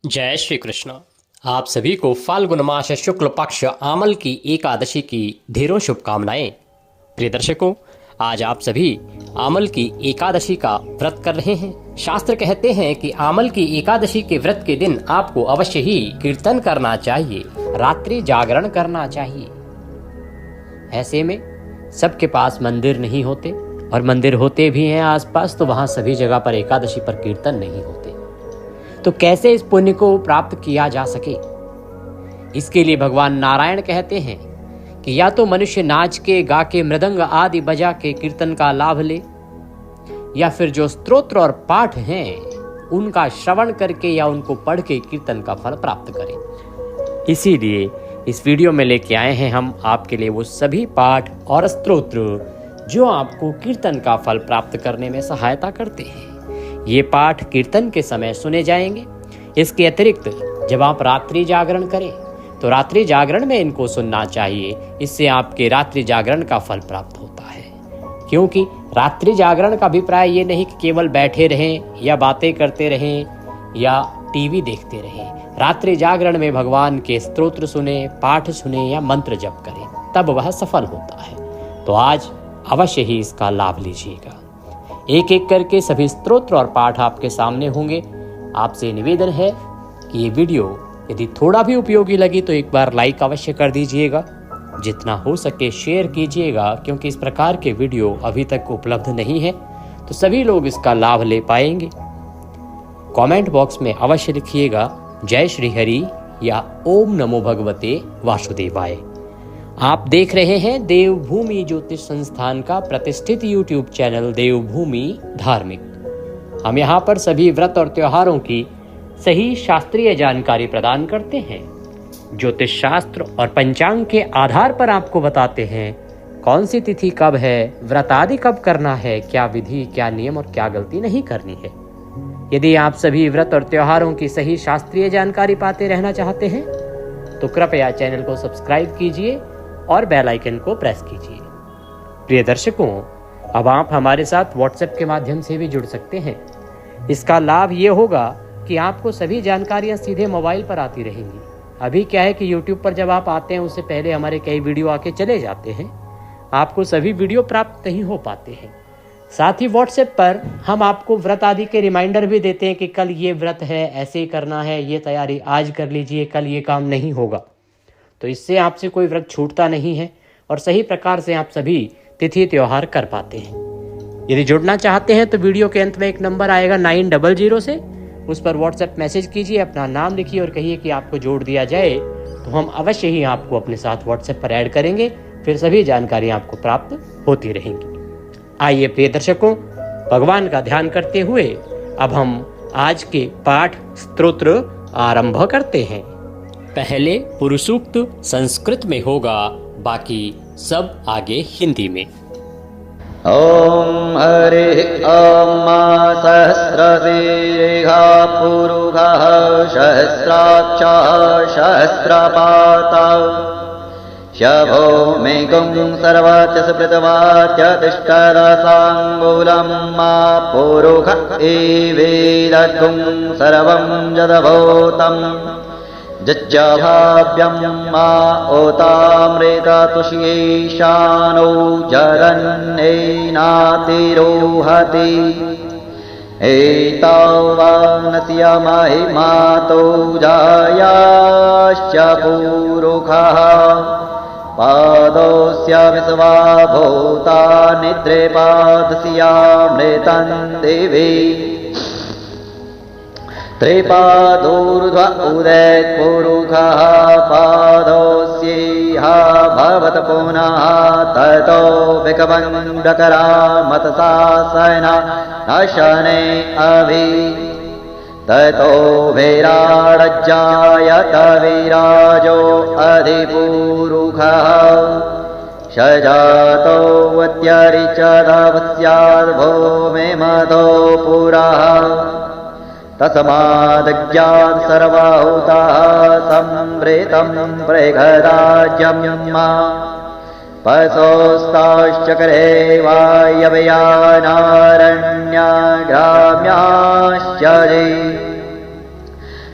जय श्री कृष्ण। आप सभी को फाल्गुन मास शुक्ल पक्ष आमल की एकादशी की ढेरों शुभकामनाएं। प्रिय दर्शकों, आज आप सभी आमल की एकादशी का व्रत कर रहे हैं। शास्त्र कहते हैं कि आमल की एकादशी के व्रत के दिन आपको अवश्य ही कीर्तन करना चाहिए, रात्रि जागरण करना चाहिए। ऐसे में सबके पास मंदिर नहीं होते, और मंदिर होते भी हैं आसपास तो वहां सभी जगह पर एकादशी पर कीर्तन नहीं होते। तो कैसे इस पुण्य को प्राप्त किया जा सके, इसके लिए भगवान नारायण कहते हैं कि या तो मनुष्य नाच के, गा के, मृदंग आदि बजा के कीर्तन का लाभ ले, या फिर जो स्तोत्र और पाठ हैं उनका श्रवण करके या उनको पढ़ के कीर्तन का फल प्राप्त करें। इसीलिए इस वीडियो में लेके आए हैं हम आपके लिए वो सभी पाठ और स्तोत्र जो आपको कीर्तन का फल प्राप्त करने में सहायता करते हैं। ये पाठ कीर्तन के समय सुने जाएंगे। इसके अतिरिक्त जब आप रात्रि जागरण करें तो रात्रि जागरण में इनको सुनना चाहिए। इससे आपके रात्रि जागरण का फल प्राप्त होता है, क्योंकि रात्रि जागरण का अभिप्राय ये नहीं कि केवल बैठे रहें या बातें करते रहें या टीवी देखते रहें। रात्रि जागरण में भगवान के स्तोत्र सुने, पाठ सुने या मंत्र जप करें, तब वह सफल होता है। तो आज अवश्य ही इसका लाभ लीजिएगा। एक एक करके सभी स्तोत्र और पाठ आपके सामने होंगे। आपसे निवेदन है कि ये वीडियो यदि थोड़ा भी उपयोगी लगी तो एक बार लाइक अवश्य कर दीजिएगा, जितना हो सके शेयर कीजिएगा, क्योंकि इस प्रकार के वीडियो अभी तक उपलब्ध नहीं है तो सभी लोग इसका लाभ ले पाएंगे। कमेंट बॉक्स में अवश्य लिखिएगा जय श्री हरि या ओम नमो भगवते वासुदेवाय। आप देख रहे हैं देवभूमि ज्योतिष संस्थान का प्रतिष्ठित यूट्यूब चैनल देवभूमि धार्मिक। हम यहाँ पर सभी व्रत और त्योहारों की सही शास्त्रीय जानकारी प्रदान करते हैं। ज्योतिष शास्त्र और पंचांग के आधार पर आपको बताते हैं कौन सी तिथि कब है, व्रत आदि कब करना है, क्या विधि, क्या नियम और क्या गलती नहीं करनी है। यदि आप सभी व्रत और त्योहारों की सही शास्त्रीय जानकारी पाते रहना चाहते हैं तो कृपया चैनल को सब्सक्राइब कीजिए और बेल आइकन को प्रेस कीजिए। प्रिय दर्शकों, अब आप हमारे साथ व्हाट्सएप के माध्यम से भी जुड़ सकते हैं। इसका लाभ ये होगा कि आपको सभी जानकारियां सीधे मोबाइल पर आती रहेंगी। अभी क्या है कि यूट्यूब पर जब आप आते हैं उससे पहले हमारे कई वीडियो आके चले जाते हैं, आपको सभी वीडियो प्राप्त नहीं हो पाते हैं। साथ ही व्हाट्सएप पर हम आपको व्रत आदि के रिमाइंडर भी देते हैं कि कल ये व्रत है, ऐसे ही करना है, ये तैयारी आज कर लीजिए, कल ये काम नहीं होगा। तो इससे आपसे कोई व्रत छूटता नहीं है और सही प्रकार से आप सभी तिथि त्योहार कर पाते हैं। यदि जुड़ना चाहते हैं तो वीडियो के अंत में एक नंबर आएगा 900 से, उस पर व्हाट्सएप मैसेज कीजिए, अपना नाम लिखिए और कहिए कि आपको जोड़ दिया जाए, तो हम अवश्य ही आपको अपने साथ व्हाट्सएप पर ऐड करेंगे। फिर सभी जानकारी आपको प्राप्त होती रहेंगी। आइए प्रिय दर्शकों, भगवान का ध्यान करते हुए अब हम आज के पाठ स्तोत्र आरंभ करते हैं। पहले पुरुषोक्त संस्कृत में होगा, बाकी सब आगे हिंदी में। ओम हरि ओम सहस्रशीर्षः पुरुषः सहस्राक्षः सहस्रपातः शभो मेघं सर्वस्य स्मृतवाच्य तिष्ठरसाङ्गुलं मा पुरुष एवेदगुं सर्वं जदभूतम् जज्जभाव्यं मा ओतामृततुष्येशानो जरन्नेनातिरोहति एतावानस्य महिमातो जायाश्च पुरुषः पादोऽस्य विश्वा भूतानि त्रिपादस्यामृतं दिवि त्रिपादोर्ध्व उदयपुरुषः पादोऽस्येह भवत पुनः ततो विकवन्दकरामतसासन नशने अभि ततो विराडज्जायत विराजो अधिपुरुषः सजातो व्यत्यरिचदवस्याद्भूमिमधो पुरः तस्मादज्ञात् सर्वभूताः संवृतं प्रेघराज्यं मा पशोस्ताश्चक्रे वायव्यानारण्याग्राम्याश्चरे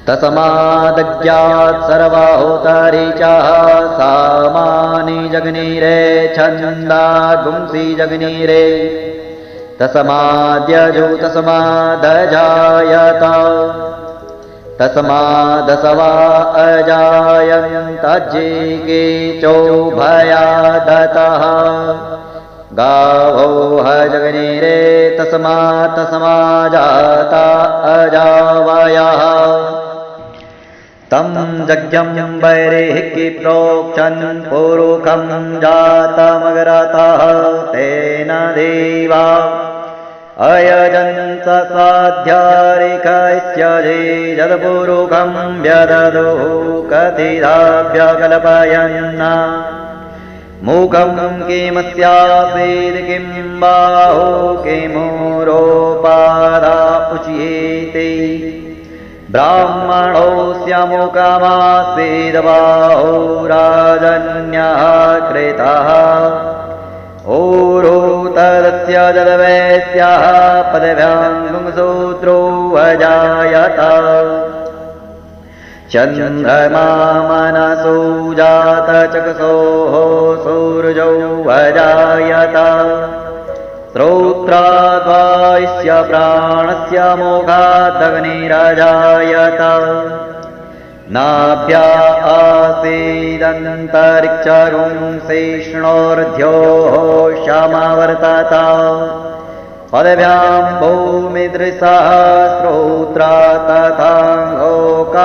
तस्मादज्ञात् सर्वाहुतारी च सामानि जग्निरे छन्दागुंसि जग्निरे तस्माद्यजो तस्मादजायत तस्मादसवा अजायन्तज्जिगे चोभयादतः गावो हजग्निरे तस्मात् तस्माजाता अजावयः तं यज्ञं वैरेहि प्रोक्षन् पुरुखं जातमग्रतः तेन देवा अयजन्त साध्यारिकैस्यजे यद्पुरुखं व्यददुः कथिताभ्यकल्पयन् मुखं किमस्यासीत् किं बाहु किमुरोपादा उच्येते ब्राह्मणोऽस्य मुखमासीद् बाहु राजन्यः कृतः ऊरो तदस्य जलवैस्यः पदभ्यां सूत्रो अजायत चन्द्रमा मनसो जातचक्षुः सूर्यौ अजायत श्रोत्राद्वायस्य प्राणस्य मुखादग्निरजायत नाभ्या आसीदन्तरिक्षगुंसिष्णोर्ध्योः क्षमवर्तत पदभ्यां भूमिदृशः श्रोत्रा तथाङ्घोकान्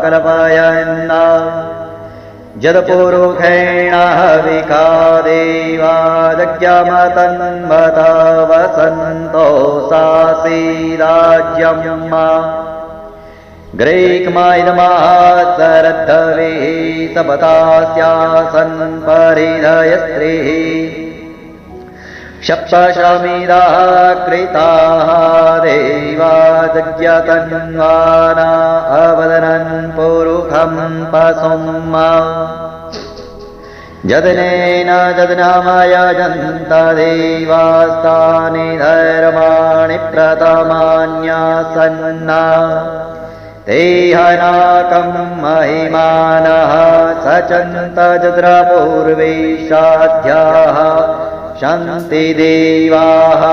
कल्पयन् यत्पुरुषेण हविकादेवाजज्ञमतन्वत वसन्तो सासीराज्यम् ग्रीक्मायिदमासरद्धवे सपतास्यासन् परिधयस्त्रीः सप्तशमिदाः कृताः देवा जज्ञतन्वाना अवदनन् पुरुखं पशुम् यदनेन यदनामयजन्त देवास्तानि धर्माणि प्रथमान्यासन्ना ते हनाकं महिमानः सचन्त जद्रपूर्वे साध्याः शन्ति देवाः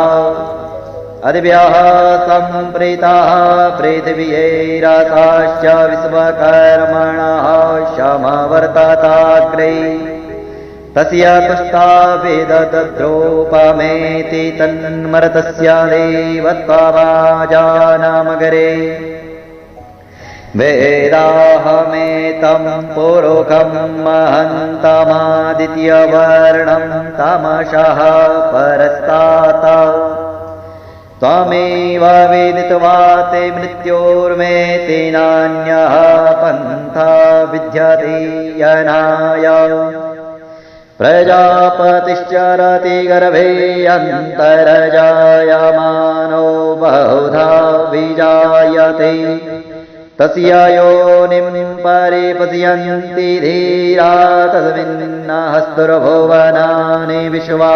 अद्भ्यः सम्प्रीताः पृथिव्यैरसाश्च विश्वकर्मणः समवर्तताग्रे तस्य तुष्टावेदद्रोपमेति तन्मर्तस्य देवत्वभाजानमगरे वेदाहमेतं पुरुखं महन्तमादित्यवर्णं तमसः परस्तात् त्वमेव वेदित्वा ते मृत्योर्मेति नान्यः पन्था विद्यते यनाय प्रजापतिश्चरति गर्भे अन्तर्जायमानो बहुधा विजायते तस्य योनिं परिपश्यन्ति धीरा तस्मिन्नहस्तुर्भुवनानि विश्वा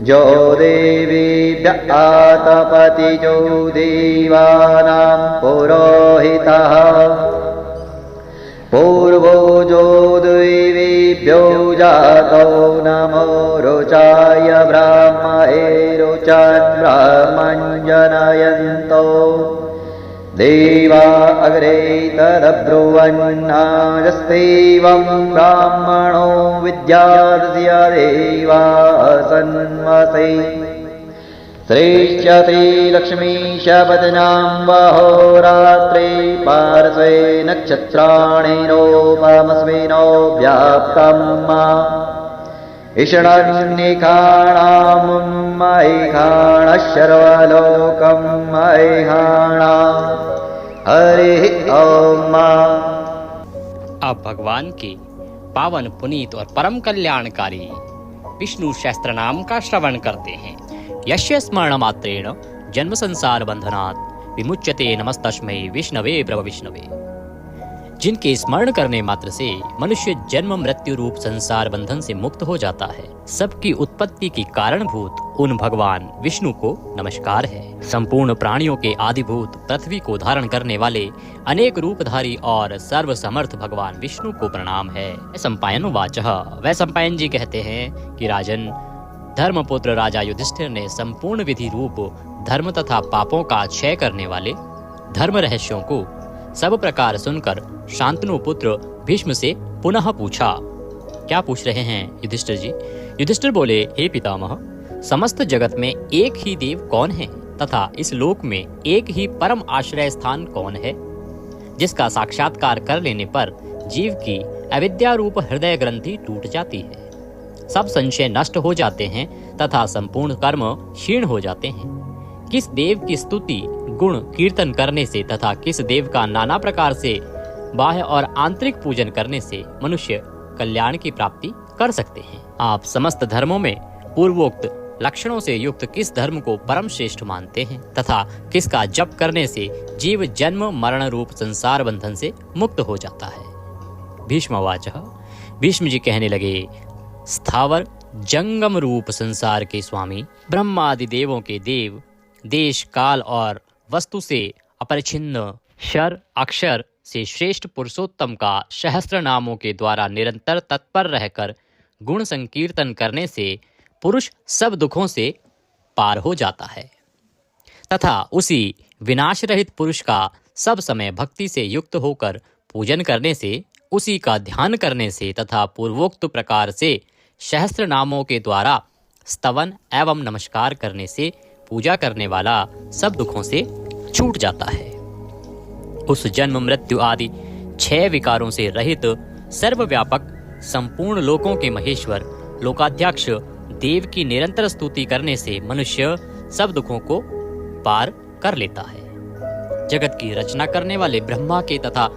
जो देवीभ्य आतपति जो देवानां पुरोहितः पूर्वो जो देवीभ्यो जातो नमो रुचाय ब्राह्मणे रुचान् ब्राह्मञ्जनयन्तो देवा अग्रे तदब्रुवन्नाजस्तेवं ब्राह्मणो विद्यादस्य देवा सन्वसे श्रेष्ठते लक्ष्मीशपदनां वहोरात्रे पार्श्वे नक्षत्राणि नोपमस्मिनो व्याप्तम् ईषणन्निखाणां मैखाणशर्वलोकं मैखाणा हरि ओम। अब भगवान के पावन पुनीत और परम कल्याणकारी विष्णु सहस्त्र नाम का श्रवण करते हैं। यस्य स्मरण मात्रेण जन्म संसार बंधनात् विमुच्यते। नमस्तस्मै विष्णवे प्रभ विष्णवे। जिनके स्मरण करने मात्र से मनुष्य जन्म मृत्यु रूप संसार बंधन से मुक्त हो जाता है। सबकी उत्पत्ति की कारणभूत उन भगवान विष्णु को नमस्कार है। संपूर्ण प्राणियों के आदिभूत पृथ्वी को धारण करने वाले अनेक रूपधारी और सर्व समर्थ भगवान विष्णु को प्रणाम है। सम्पायन वाचः, वह सम्पायन जी कहते हैं कि राजन, धर्मपुत्र राजा युधिष्ठिर ने संपूर्ण विधि रूप धर्म तथा पापों का क्षय करने वाले धर्म रहस्यों को सब प्रकार सुनकर शांतनु पुत्र भीष्म से पुनः पूछा। क्या पूछ रहे हैं युधिष्ठिर जी? युधिष्ठिर बोले, हे पितामह, समस्त जगत में एक ही देव कौन है तथा इस लोक में एक ही परम आश्रय स्थान कौन है, जिसका साक्षात्कार कर लेने पर जीव की अविद्या रूप हृदय ग्रंथि टूट जाती है, सब संशय नष्ट हो जाते हैं तथा संपूर्ण कर्म क्षीण हो जाते हैं। किस देव की स्तुति गुण कीर्तन करने से तथा किस देव का नाना प्रकार से बाह्य और आंतरिक पूजन करने से मनुष्य कल्याण की प्राप्ति कर सकते हैं। आप समस्त धर्मों में पूर्वोक्त लक्षणों से युक्त किस धर्म को परम श्रेष्ठ मानते हैं तथा किसका जप करने से जीव जन्म मरण रूप संसार बंधन से मुक्त हो जाता है। भीष्मवाचः, भीष्म जी कहने लगे, स्थावर जंगम रूप संसार के स्वामी ब्रह्मादि देवों के देव, देश काल और वस्तु से अपरिछिन्न क्षर अक्षर से श्रेष्ठ पुरुषोत्तम का सहस्त्र नामों के द्वारा निरंतर तत्पर रहकर गुण संकीर्तन करने से पुरुष सब दुखों से पार हो जाता है तथा उसी विनाश रहित पुरुष का सब समय भक्ति से युक्त होकर पूजन करने से, उसी का ध्यान करने से तथा पूर्वोक्त प्रकार से सहस्त्र नामों के द्वारा स्तवन एवं नमस्कार करने से पूजा करने वाला सब दुखों से छूट जाता है। उस जन्म मृत्यु आदि 6 विकारों से रहित सर्वव्यापक संपूर्ण लोकों के महेश्वर लोकाध्यक्ष देव की निरंतर स्तुति करने से मनुष्य सब दुखों को पार कर लेता है। जगत की रचना करने वाले ब्रह्मा के तथा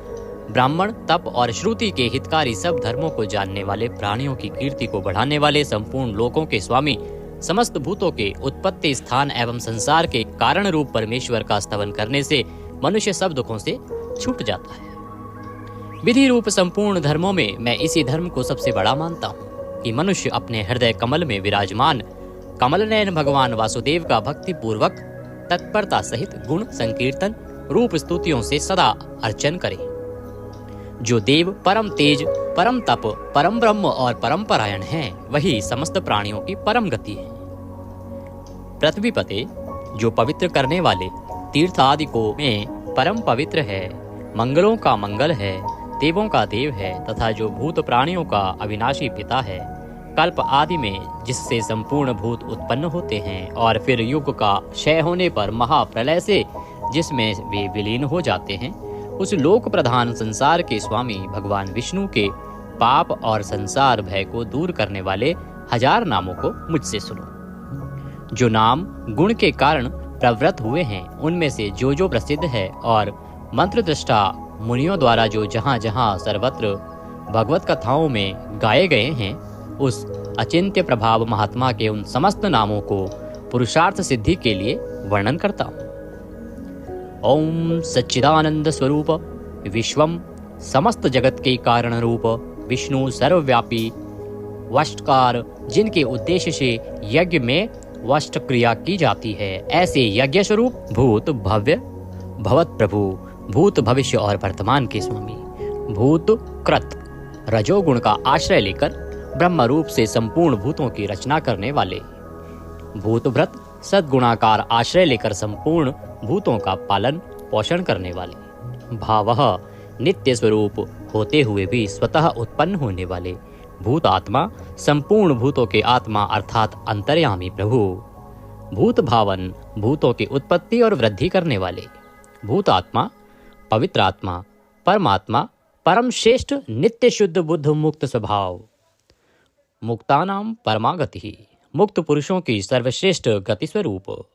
ब्राह्मण तप और श्रुति के हितकारी सब धर्मों को जानने वाले, प्राणियों की कीर्ति को बढ़ाने वाले, संपूर्ण लोकों के स्वामी, समस्त भूतों के उत्पत्ति स्थान एवं संसार के कारण रूप परमेश्वर का स्तवन करने से मनुष्य सब दुखों से छूट जाता है। विधि रूप संपूर्ण धर्मों में मैं इसी धर्म को सबसे बड़ा मानता हूँ कि मनुष्य अपने हृदय कमल में विराजमान कमल नयन भगवान वासुदेव का भक्ति पूर्वक तत्परता सहित गुण संकीर्तन रूप स्तुतियों से सदा अर्चन करे। जो देव परम तेज, परम तप, परम ब्रह्म और परम परायण हैं, वही समस्त प्राणियों की परम गति है। पृथ्वी पते जो पवित्र करने वाले तीर्थ आदि को में परम पवित्र है, मंगलों का मंगल है, देवों का देव है तथा जो भूत प्राणियों का अविनाशी पिता है, कल्प आदि में जिससे संपूर्ण भूत उत्पन्न होते हैं और फिर युग का क्षय होने पर महाप्रलय से जिसमें वे विलीन हो जाते हैं, उस लोक प्रधान संसार के स्वामी भगवान विष्णु के पाप और संसार भय को दूर करने वाले 1000 नामों को मुझसे सुनो। जो नाम गुण के कारण प्रवृत्त हुए हैं, उनमें से जो जो प्रसिद्ध है और मंत्र दृष्टा मुनियों द्वारा जो जहाँ जहाँ सर्वत्र भगवत कथाओं में गाए गए हैं, उस अचिंत्य प्रभाव महात्मा के उन समस्त नामों को पुरुषार्थ सिद्धि के लिए वर्णन करता हूँ। ओम सच्चिदानंद स्वरूप विश्वम, समस्त जगत के कारण रूप विष्णु सर्वव्यापी वष्टकार, जिनके उद्देश्य से यज्ञ में वष्ट क्रिया की जाती है, ऐसे यज्ञ स्वरूप भूत भव्य भवत प्रभु, भूत भविष्य और वर्तमान के स्वामी, भूत कृत रजोगुण का आश्रय लेकर ब्रह्म रूप से संपूर्ण भूतों की रचना करने वाले, भूत व्रत सद्गुणाकार आश्रय लेकर संपूर्ण भूतों का पालन पोषण करने वाले, भावः नित्य स्वरूप होते हुए भी स्वतः उत्पन्न होने वाले, भूत आत्मा संपूर्ण भूतों के आत्मा अर्थात अंतर्यामी प्रभु, भूत भावन भूतों की उत्पत्ति और वृद्धि करने वाले, भूत आत्मा पवित्र आत्मा परमात्मा परम श्रेष्ठ नित्य शुद्ध बुद्ध मुक्त स्वभाव, मुक्तानाम परमागति, मुक्त पुरुषों की सर्वश्रेष्ठ गति स्वरूप,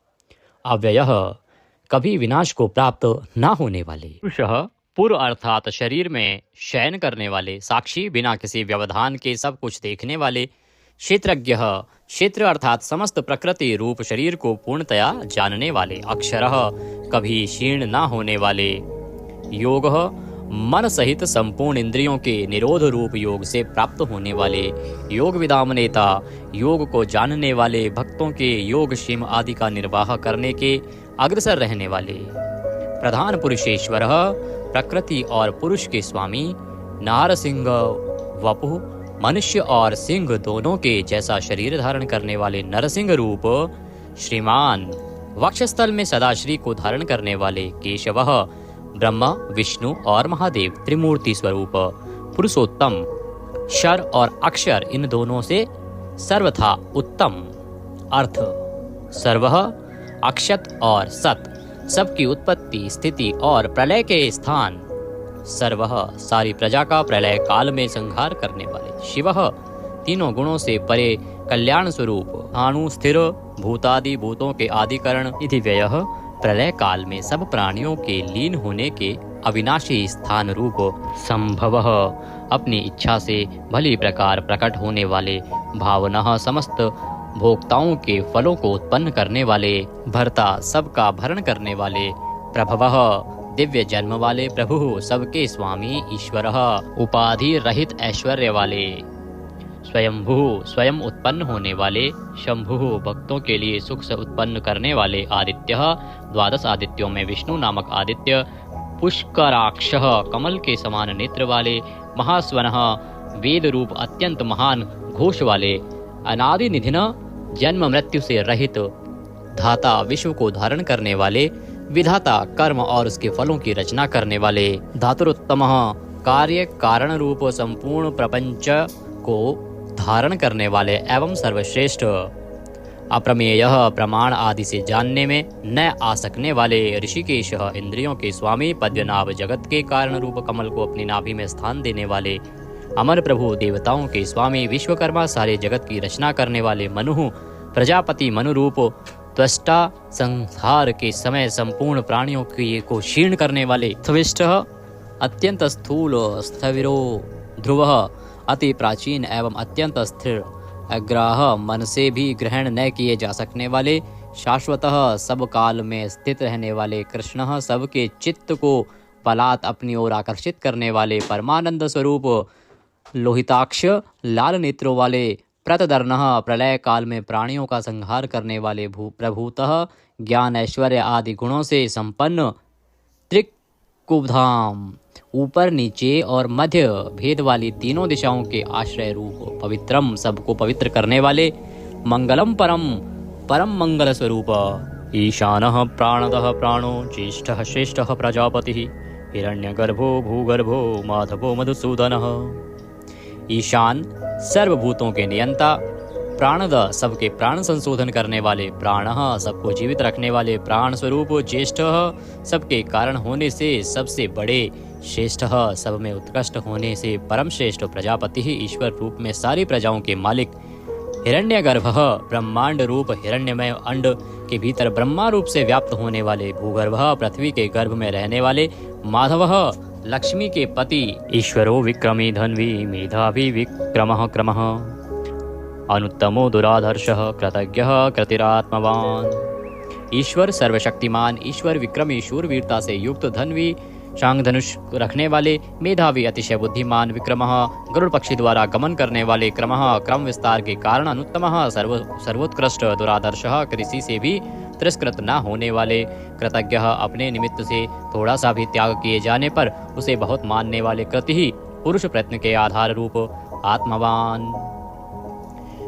अव्ययः कभी विनाश को प्राप्त न होने वाले, पुरुषः पूर्व अर्थात शरीर में शयन करने वाले, साक्षी बिना किसी व्यवधान के सब कुछ देखने वाले, क्षेत्रज्ञः क्षेत्र अर्थात समस्त प्रकृति रूप शरीर को पूर्णतया जानने वाले, अक्षरः कभी क्षीण न होने वाले, योगः मन सहित संपूर्ण इंद्रियों के निरोध रूप योग से प्राप्त होने वाले योग विदाम नेता, योग को जानने वाले भक्तों के योग क्षेम आदि का निर्वाह करने के अग्रसर रहने वाले प्रधान पुरुषेश्वर, प्रकृति और पुरुष के स्वामी, नारसिंह वपु, मनुष्य और सिंह दोनों के जैसा शरीर धारण करने वाले नरसिंह रूप श्रीमान, वक्षस्थल में सदाश्री को धारण करने वाले केशव, ब्रह्मा, विष्णु और महादेव त्रिमूर्ति स्वरूप पुरुषोत्तम, शर और अक्षर इन दोनों से सर्वथा उत्तम, अर्थ सर्व, अक्षत और सत, सबकी उत्पत्ति, स्थिति और प्रलय के स्थान, सर्व सारी प्रजा का प्रलय काल में संहार करने वाले, शिव तीनों गुणों से परे कल्याण स्वरूप, अणु स्थिर, भूतादि भूतों के आदिकरण, इति व्ययः प्रलय काल में सब प्राणियों के लीन होने के अविनाशी स्थान रूप, संभव अपनी इच्छा से भली प्रकार प्रकट होने वाले, भावना समस्त भोक्ताओं के फलों को उत्पन्न करने वाले, भर्ता सबका भरण करने वाले, प्रभवः दिव्य जन्म वाले प्रभु, सबके स्वामी ईश्वर, उपाधि रहित ऐश्वर्य वाले, स्वयंभू स्वयं उत्पन्न होने वाले, शंभु भक्तों के लिए सुख से उत्पन्न करने वाले, आदित्य 12 आदित्यों में विष्णु नामक आदित्य, पुष्कराक्ष कमल के समान नेत्र वाले, महास्वनः वेद रूप अत्यंत महान घोष वाले, अनादि निधिन जन्म मृत्यु से रहित, धाता विश्व को धारण करने वाले, विधाता कर्म और उसके फलों की रचना करने वाले, धातुरोत्तम कार्य कारण रूप संपूर्ण प्रपंच को धारण करने वाले एवं सर्वश्रेष्ठ, अप्रमेय प्रमाण आदि से जानने में न आ सकने वाले, ऋषिकेश इंद्रियों के स्वामी, पद्मनाभ जगत के कारण रूप कमल को अपनी नाभि में स्थान देने वाले, अमर प्रभु देवताओं के स्वामी, विश्वकर्मा सारे जगत की रचना करने वाले, मनु प्रजापति मनुरूप, त्वष्टा संहार के समय संपूर्ण प्राणियों को क्षीण करने वाले, स्विष्ट अत्यंत स्थूल, स्थविरो ध्रुव अति प्राचीन एवं अत्यंत स्थिर, अग्राह मन से भी ग्रहण न किए जा सकने वाले, शाश्वतः सब काल में स्थित रहने वाले, कृष्ण सबके चित्त को पलात अपनी ओर आकर्षित करने वाले, परमानंद स्वरूप, लोहिताक्ष लाल नेत्रों वाले, प्रतदर्णः प्रलय काल में प्राणियों का संहार करने वाले, प्रभूतः ज्ञान ऐश्वर्य आदि गुणों से संपन्न, त्रिकुबधाम ऊपर नीचे और मध्य भेद वाली तीनों दिशाओं के आश्रय रूप, पवित्रम सबको पवित्र करने वाले, मंगलम परम परम मंगल स्वरूप, ईशानः प्राणदः प्राणो, ज्येष्ठः श्रेष्ठः प्रजापतिः, हिरण्यगर्भो भूगर्भो, माधवो मधुसूदनः, ईशान सर्वभूतों के नियंता, प्राणद सबके प्राण संशोधन करने वाले, प्राणः सबको जीवित रखने वाले, प्राण स्वरूप, ज्येष्ठः सबके कारण होने से सबसे बड़े, श्रेष्ठः सब में उत्कृष्ट होने से परम श्रेष्ठ, प्रजापति ही ईश्वर रूप में सारी प्रजाओं के मालिक, हिरण्यगर्भः ब्रह्मांड रूप हिरण्यमय अंड के भीतर ब्रह्मा रूप से व्याप्त होने वाले, भूगर्भः पृथ्वी के गर्भ में रहने वाले, माधवः लक्ष्मी के पति, ईश्वरो विक्रमी धन्वी, मेधावी विक्रमः क्रमः, अनुत्तमो दुराधर्षः, कृतज्ञः कृतिरात्मवान, ईश्वर सर्वशक्तिमान, ईश्वर विक्रमी शूरवीरता से युक्त, धन्वी शांग धनुष रखने वाले, मेधावी अतिशय बुद्धिमान, विक्रमः गरुड़ पक्षी द्वारा गमन करने वाले, क्रमः क्रम विस्तार के कारण, अनुत्तमः सर्वोत्कृष्ट, दुरादर्शः किसी से भी तिरस्कृत न होने वाले, कृतज्ञः अपने निमित्त से थोड़ा सा भी त्याग किए जाने पर उसे बहुत मानने वाले, कृति ही पुरुष प्रयत्न के आधार रूप, आत्मवान,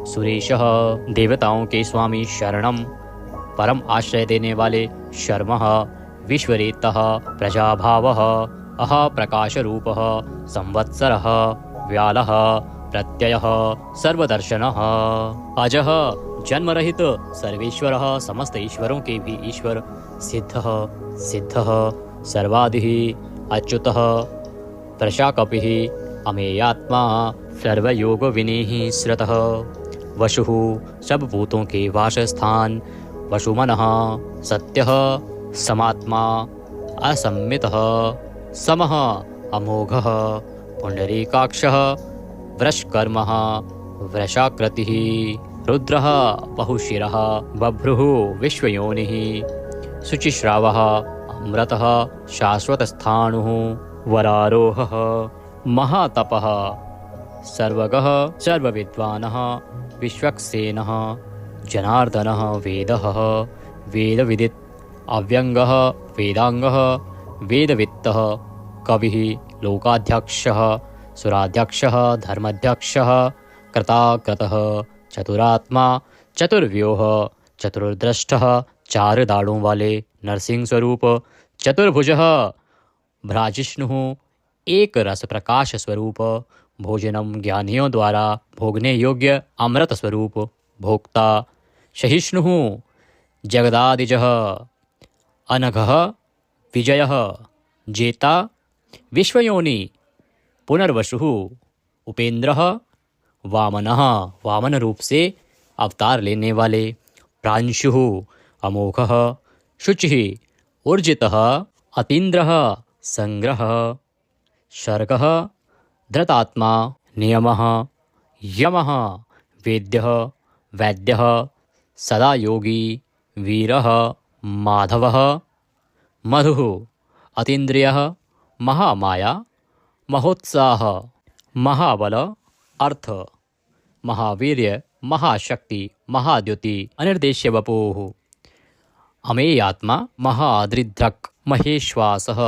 सुरेशः देवताओं के स्वामी, शरणम परम आश्रय देने वाले, शर्मः विश्वरेतः प्रजाभावः, अह प्रकाश रूपः, संवत्सरः व्यालः, प्रत्ययः सर्वदर्शनः, अजः जन्म रहित, सर्वेश्वरः समस्त ईश्वरों के भी ईश्वर, सिद्धः सिद्धः सर्वादिः, अच्युतः प्रशाकपिः, अमेयात्मा सर्वयोग विनीः श्रतः, वशुः सब भूतों के वासस्थान, वशुमनः सत्यः समात्मा, असम्मितः समः अमोघः, पुंडरीकाक्षः वृषकर्मः वृषाकृतिः, रुद्रः बहुशिरः, बभ्रुः विश्वयोनिः, शुचिश्रावः अमृतः शाश्वतस्थाणुः, वरारोहः महातपः सर्वगः सर्वविद्वानः विश्वक्सेनः जनार्दनः वेदः वेदविदित् अव्यङ्गः वेदाङ्गः वेदवित्तः कविः लोकाध्यक्षः सुराध्यक्षः धर्माध्यक्षः कृताकृतः चतुरात्मा चतुर्व्यूह चतुर्द्रष्टः चार दाढ़ों वाले नरसिंह स्वरूप चतुर्भुजः भ्राजिष्णुः एक रस प्रकाश स्वरूप भोजनम ज्ञानियों द्वारा भोगने योग्य अमृत स्वरूप भोक्ता सहिष्णुः जगदादिजः अनघः विजयः जेता विश्वयोनि पुनर्वसुः उपेंद्रः वामनः वामन रूप से अवतार लेने वाले प्रांशुः अमोघः शुचिः ऊर्जितः अतीन्द्रः संग्रह शर्गः धृतात्मा नियमः यमः वेद्यः वैद्यः सदा योगी वीरः माधवः मधुः अतीन्द्रियः महामाया महोत्साह महाबल अर्थ महावीर्य महाशक्ति महाद्युति अनिर्देश्य वपुः अमेयात्मा महादृद्रक् महेश्वासः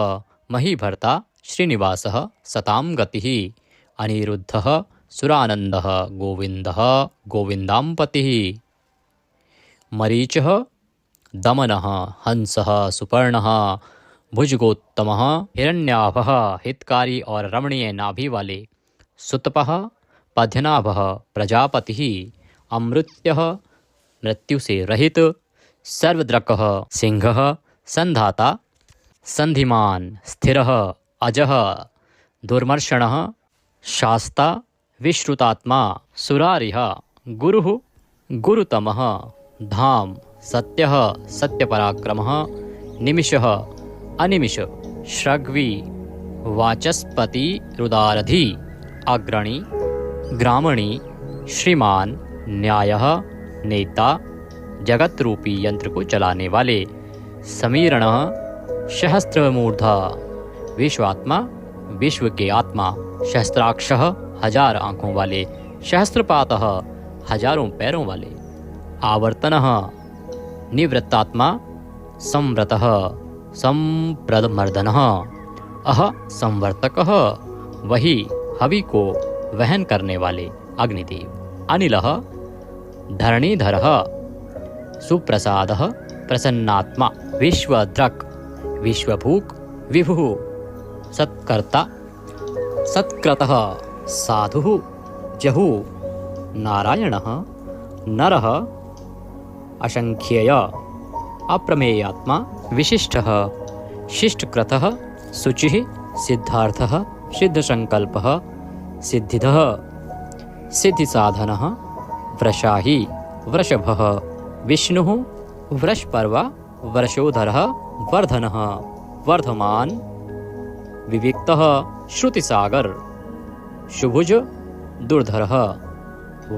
महीभर्ता श्रीनिवासः सतां गतिः अनिरुद्धः सुरानन्दः गोविन्दः गोविन्दाम्पतिः मरीचः दमनः हंसः सुपर्णः भुजगोत्तमः हिरण्याभः हितकारी और रमणीय नाभि वाले सुतपः पद्यनाभः प्रजापतिः अमृत्यः मृत्यु से रहित सर्वद्रकः सिंहः संधाता संधिमान स्थिरः अजः दुर्मर्षणः शास्ता विश्रुतात्मा सुरारिः गुरुः गुरुतमः धाम सत्यः सत्यपराक्रमः निमिषः अनिमिष श्रग्वी वाचस्पति रुदारधि अग्रणी ग्रामणी श्रीमान न्यायः नेता जगत रूपी यंत्र को चलाने वाले समीरणः सहस्त्रमूर्धा विश्वात्मा विश्व के आत्मा सहस्त्राक्षः हजार आँखों वाले सहस्त्रपातः हजारों पैरों वाले आवर्तनः निवृत्तात्मा संव्रतः संप्रदमर्दनः अह संवर्तकः वही हवि को वहन करने वाले अग्निदेव अनिलः धरणीधरः सुप्रसादः प्रसन्नात्मा विश्वद्रक् विश्वभूक् विभुः सत्कर्ता सत्कृतः साधुः जहुः नारायणः नरः असंख्येय अप्रमेयात्मा विशिष्टः शिष्टकृतः शुचिः सिद्धार्थः सिद्धसंकल्पः सिद्धिदः सिद्धिसाधनः वृषाही वृषभः विष्णुः वृषपर्वा वृषोधरः वर्धनः वर्धमान विविक्तः श्रुतिसागर शुभुज दुर्धरः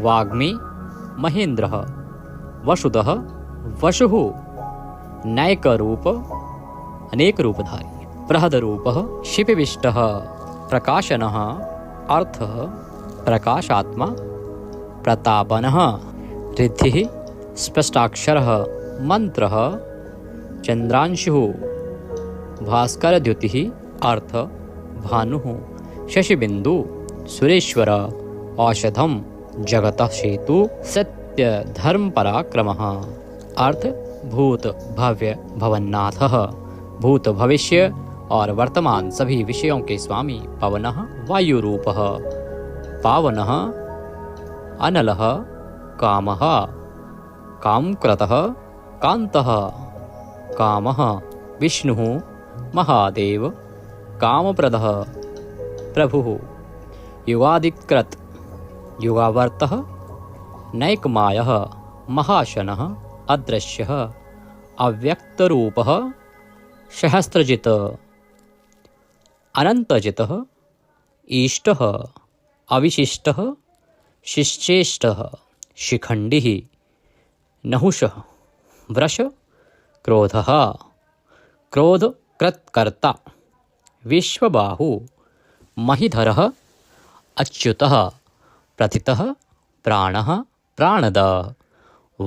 वाग्मी महेन्द्रः वसुदः वसुः नैकरूप अनेक रूपधारी बृहदरूपः शिपिविष्टः प्रकाशनः अर्थः प्रकाशात्मा प्रतापनः रिद्धिः स्पष्टाक्षरः मंत्रः चंद्रांशुः भास्करद्युतिः अर्थ भानुः शशिबिंदु सुरेश्वर औषधम जगतः सेतु सत्य धर्म पराक्रमः अर्थ भूत भव्य भवन्नाथः भूत भविष्य और वर्तमान सभी विषयों के स्वामी पवनः वायुरूपः पावनः अनलः कामः कामकृतः कान्तः कामः विष्णुः महादेव कामप्रदः प्रभुः युगादिकृत युगावर्तः नैकमायः महाशनः अदृश्यः अव्यक्तरूपः सहस्त्रजित अनंतजितः ईष्टः अविशिष्टः शिश्चेष्टः शिखंडिः नहुषः वृष क्रोधः क्रोधकृत्कर्ता विश्वबाहु महीधरः अच्युतः प्रथितः प्राणः प्राणदः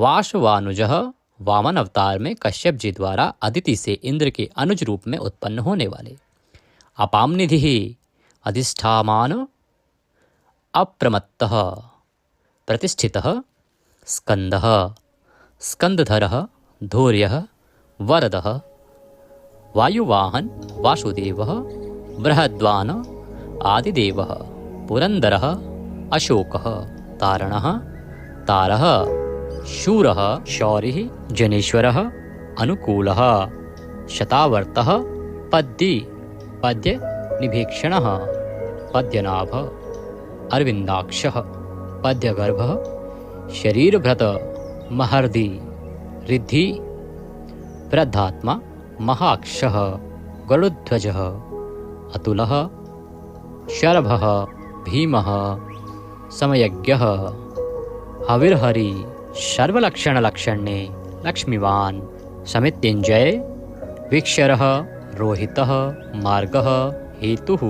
वासवानुजः वामन अवतार में कश्यप जी द्वारा अदिति से इंद्र के अनुज रूप में उत्पन्न होने वाले। अपाम निधि अधिष्ठामान अप्रमत्तः प्रतिष्ठितः स्कंदः स्कंदधरः धैर्यः वरदः वायुवाहन वासुदेवः बृहद्वान आदिदेवः पुरंदरः अशोकः तारणः तारः शूरः शौरिः जनेश्वरः अनुकूलः शतावर्तः पद्य निभीक्षणः पद्यनाभः अरविंदाक्षः पद्यगर्भः शरीरभृत महर्दि रिद्धि वृद्धात्मा महाक्षः गरुध्वजः अतुलः शरभः भीमः समयज्ञः हविर्हरि सर्वलक्षणलक्षण्ये लक्ष्मीवान् समित्युञ्जय विक्षरः रोहितः मार्गः हेतुः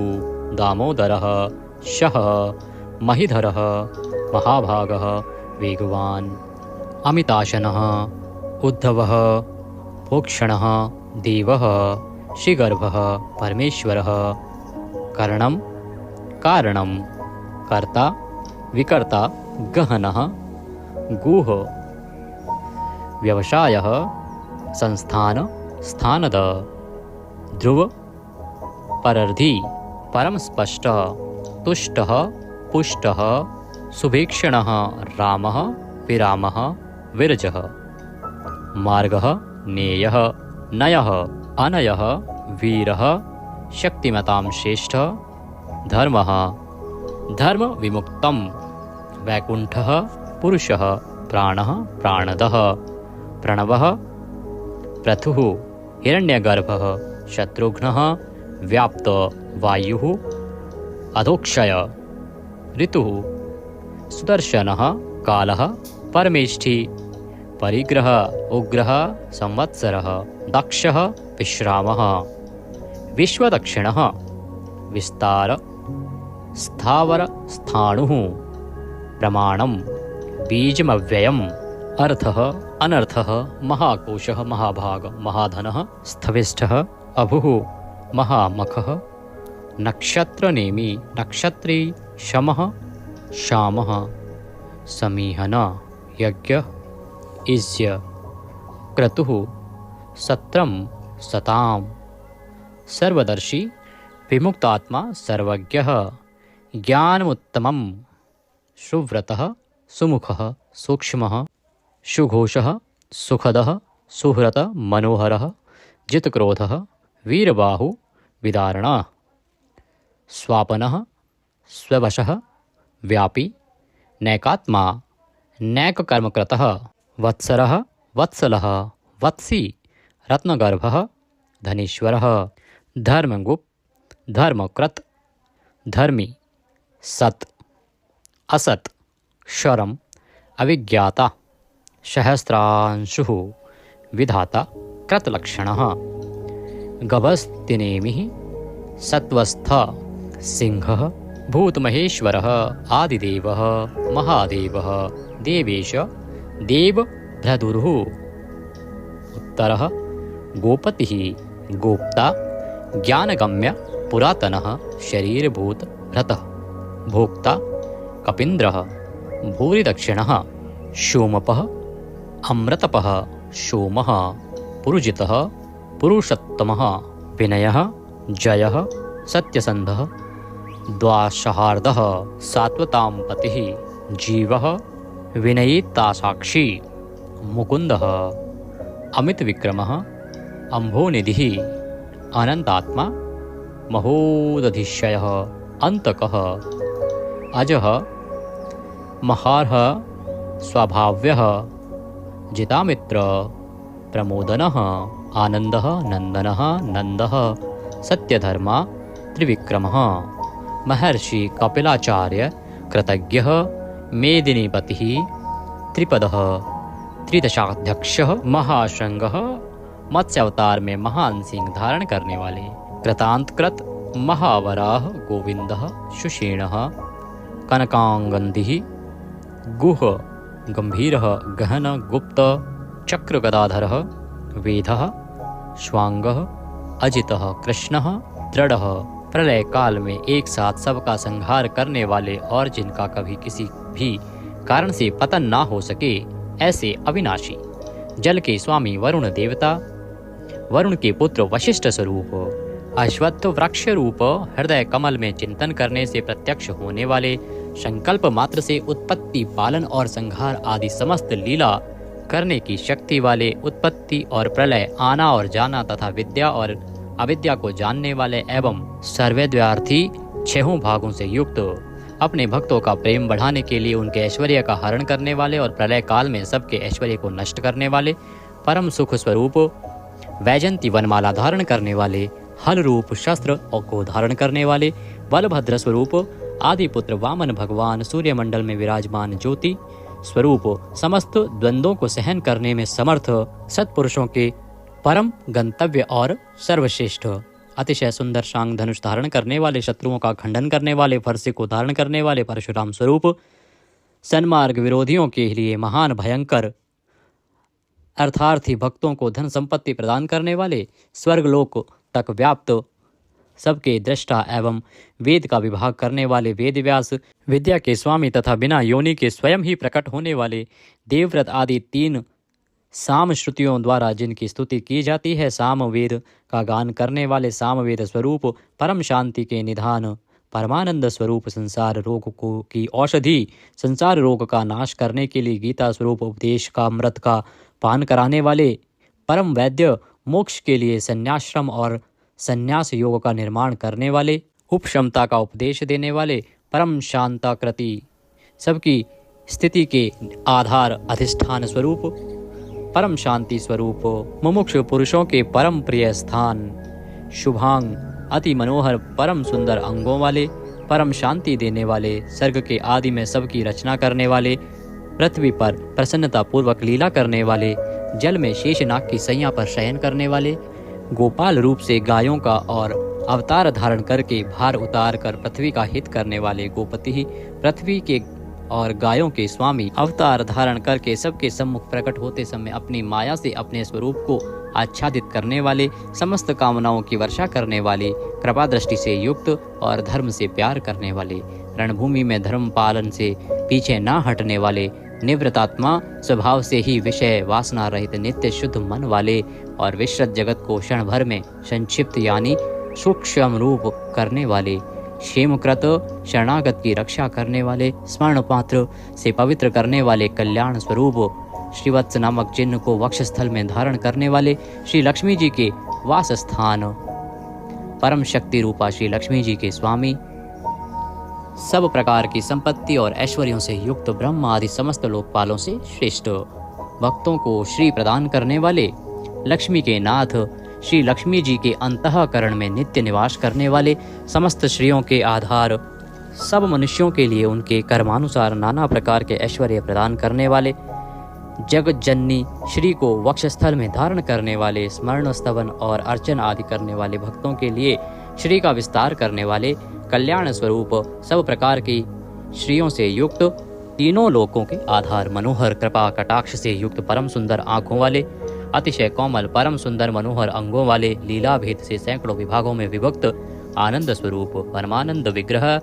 दामोदरः शः महीधरः महाभागः वेगवान् अमिताशनः उद्धवः भोक्षणः देवः श्रीगर्भः परमेश्वरः कर्णं कारणं कर्ता विकर्ता गहनः गुह व्यवसायः संस्थान स्थानद ध्रुव परर्धि परम स्पष्ट तुष्टः पुष्टः सुभीक्षणः रामः विरामः विरजः मार्गः नेयः नयः अनयः वीरः शक्तिमतां श्रेष्ठ धर्मः धर्म विमुक्तं वैकुंठः पुरुषः प्राणः प्राणदः प्रणवः पृथुः हिरण्यगर्भः शत्रुघ्नः व्याप्त वायुः अधोक्षय ऋतुः सुदर्शनः कालः परमेष्ठी परिग्रह उग्रः संवत्सरः दक्षः विश्रामः विश्वदक्षिणः विस्तार स्थावर स्थाणुः प्रमाणं बीजमव्ययम् अर्थः अनर्थः महाकोशः महाभाग महाधनः स्थविष्ठः अभुः महामखः नक्षत्रनेमि नक्षत्री शमः शामः समीहन यज्ञ इज्य क्रतुः सत्रं सतां सर्वदर्शी विमुक्तात्मा सर्वज्ञः ज्ञानमुत्तमं सुव्रतः सुमुखः सूक्ष्मः सुघोषः सुखदः सुहृत मनोहरः जितक्रोधः वीरबाहु विदारणः स्वापनः स्ववशः व्यापी नैकात्मा नैककर्मकृतः वत्सरः वत्सलः वत्सी रत्नगर्भः धनीश्वरः धर्मगुप्त धर्मकृत धर्मी सत् असत् क्षरम अविज्ञाता सहस्रांशुः विधाता कृतलक्षणः गभस्तिनेमिः सत्वस्थ सिंहः भूतमहेश्वरः आदिदेवः महादेवः देवेश देवभ्रदुरुः उत्तरः गोपतिः गोप्ता ज्ञानगम्य पुरातनः शरीरभूत भ्रतः भोक्ता कपीन्द्रः भूरिदक्षिणः सोमपः अमृतपः सोमः पुरुजितः पुरुषोत्तमः विनयः जयः सत्यसन्धः द्वाशहार्दः सात्वतां पतिः जीवः विनयितासाक्षी मुकुन्दः अमितविक्रमः अम्भोनिधिः अनन्तात्मा महोदधिशयः अन्तकः अजः महार्ह स्वभाव्यः जितामित्र प्रमोदनः आनन्दः नन्दनः नन्दः सत्यधर्मा त्रिविक्रमः महर्षि कपिलाचार्य कृतज्ञः मेदिनीपतिः त्रिपदः त्रिदशाध्यक्षः महाशृंगः मत्स्य अवतार में महान सिंह धारण करने वाले कृतांतकृत महावराह गोविंदः सुषेणः कनकांगन्धिः गुह गंभीरः गहन गुप्त चक्रगदाधरः वेदः श्वांगः अजितः कृष्णः दृढ़ः प्रलय काल में एक साथ सबका संहार करने वाले और जिनका कभी किसी भी कारण से पतन ना हो सके, ऐसे अविनाशी जल के स्वामी वरुण देवता, वरुण के पुत्र वशिष्ठ स्वरूप, अश्वत्थ वृक्ष रूप हृदय कमल में चिंतन करने से प्रत्यक्ष होने वाले, संकल्प मात्र से उत्पत्ति पालन और संहार आदि समस्त लीला करने की शक्ति वाले, उत्पत्ति और प्रलय, आना और जाना तथा विद्या और अविद्या को जानने वाले एवं सर्वव्यार्थी छहों भागों से युक्त, अपने भक्तों का प्रेम बढ़ाने के लिए उनके ऐश्वर्य का हरण करने वाले और प्रलय काल में सबके ऐश्वर्य को नष्ट करने वाले, परम सुख स्वरूप वैजंती वनमाला धारण करने वाले, हल रूप शस्त्र को धारण करने वाले, बलभद्र स्वरूप आदिपुत्र वामन भगवान, सूर्यमंडल में विराजमान ज्योति स्वरूप, समस्त द्वंद्वों को सहन करने में समर्थ सत्पुरुषों के परम गंतव्य और सर्वश्रेष्ठ, अतिशय सुंदर शांग धनुष धारण करने वाले, शत्रुओं का खंडन करने वाले, फरसे को धारण करने वाले परशुराम स्वरूप, सन्मार्ग विरोधियों के लिए महान भयंकर, अर्थार्थी भक्तों को धन संपत्ति प्रदान करने वाले, स्वर्गलोक तक व्याप्त सबके दृष्टा एवं वेद का विभाग करने वाले वेदव्यास, विद्या के स्वामी तथा बिना योनि के स्वयं ही प्रकट होने वाले, देवव्रत आदि 3 साम श्रुतियों द्वारा जिनकी स्तुति की जाती है, सामवेद का गान करने वाले, सामवेद स्वरूप परम शांति के निधान, परमानंद स्वरूप संसार रोग को की औषधि, संसार रोग का नाश करने के लिए गीता स्वरूप उपदेश का अमृत का पान कराने वाले, परम वैद्य, मोक्ष के लिए संन्याश्रम और संन्यास योग का निर्माण करने वाले, उपशमता का उपदेश देने वाले, परम शांताकृति, सबकी स्थिति के आधार अधिष्ठान स्वरूप, परम शांति स्वरूप, मुमुक्षु पुरुषों के परम प्रिय स्थान, शुभांग अति मनोहर परम सुंदर अंगों वाले, परम शांति देने वाले, सर्ग के आदि में सबकी रचना करने वाले, पृथ्वी पर प्रसन्नता पूर्वक लीला करने वाले, जल में शेषनाग की सैया पर शयन करने वाले, गोपाल रूप से गायों का और अवतार धारण करके भार उतार कर पृथ्वी का हित करने वाले गोपति, पृथ्वी के और गायों के स्वामी, अवतार धारण करके सबके सम्मुख प्रकट होते समय अपनी माया से अपने स्वरूप को आच्छादित करने वाले, समस्त कामनाओं की वर्षा करने वाले, कृपा दृष्टि से युक्त और धर्म से प्यार करने वाले, रणभूमि में धर्म पालन से पीछे न हटने वाले, निवृत्तात्मा स्वभाव से ही विषय वासना रहित नित्य शुद्ध मन वाले और विश्रत जगत को क्षण भर में संक्षिप्त यानी सूक्ष्म रूप करने वाले, क्षेमकृत शरणागत की रक्षा करने वाले, स्वर्ण पात्र से पवित्र करने वाले, कल्याण स्वरूप श्रीवत्स नामक चिन्ह को वक्षस्थल में धारण करने वाले, श्री लक्ष्मी जी के वास स्थान, परम शक्ति रूपा श्री लक्ष्मी जी के स्वामी, सब प्रकार की संपत्ति और ऐश्वर्यों से युक्त, ब्रह्म आदि समस्त लोकपालों से श्रेष्ठ, भक्तों को श्री प्रदान करने वाले, लक्ष्मी के नाथ, श्री लक्ष्मी जी के अंतःकरण में नित्य निवास करने वाले, समस्त श्रियों के आधार, सब मनुष्यों के लिए उनके कर्मानुसार नाना प्रकार के ऐश्वर्य प्रदान करने वाले, जगत जननी श्री को वक्षस्थल में धारण करने वाले, स्मरण स्तवन और अर्चन आदि करने वाले भक्तों के लिए श्री का विस्तार करने वाले, कल्याण स्वरूप सब प्रकार की श्रियों से युक्त, तीनों लोकों के आधार, मनोहर कृपा कटाक्ष से युक्त, परम सुंदर आँखों वाले, अतिशय कोमल परम सुंदर मनोहर अंगों वाले, लीला भेद से सैकड़ों विभागों में विभक्त, आनंद स्वरूप परमानंद विग्रह,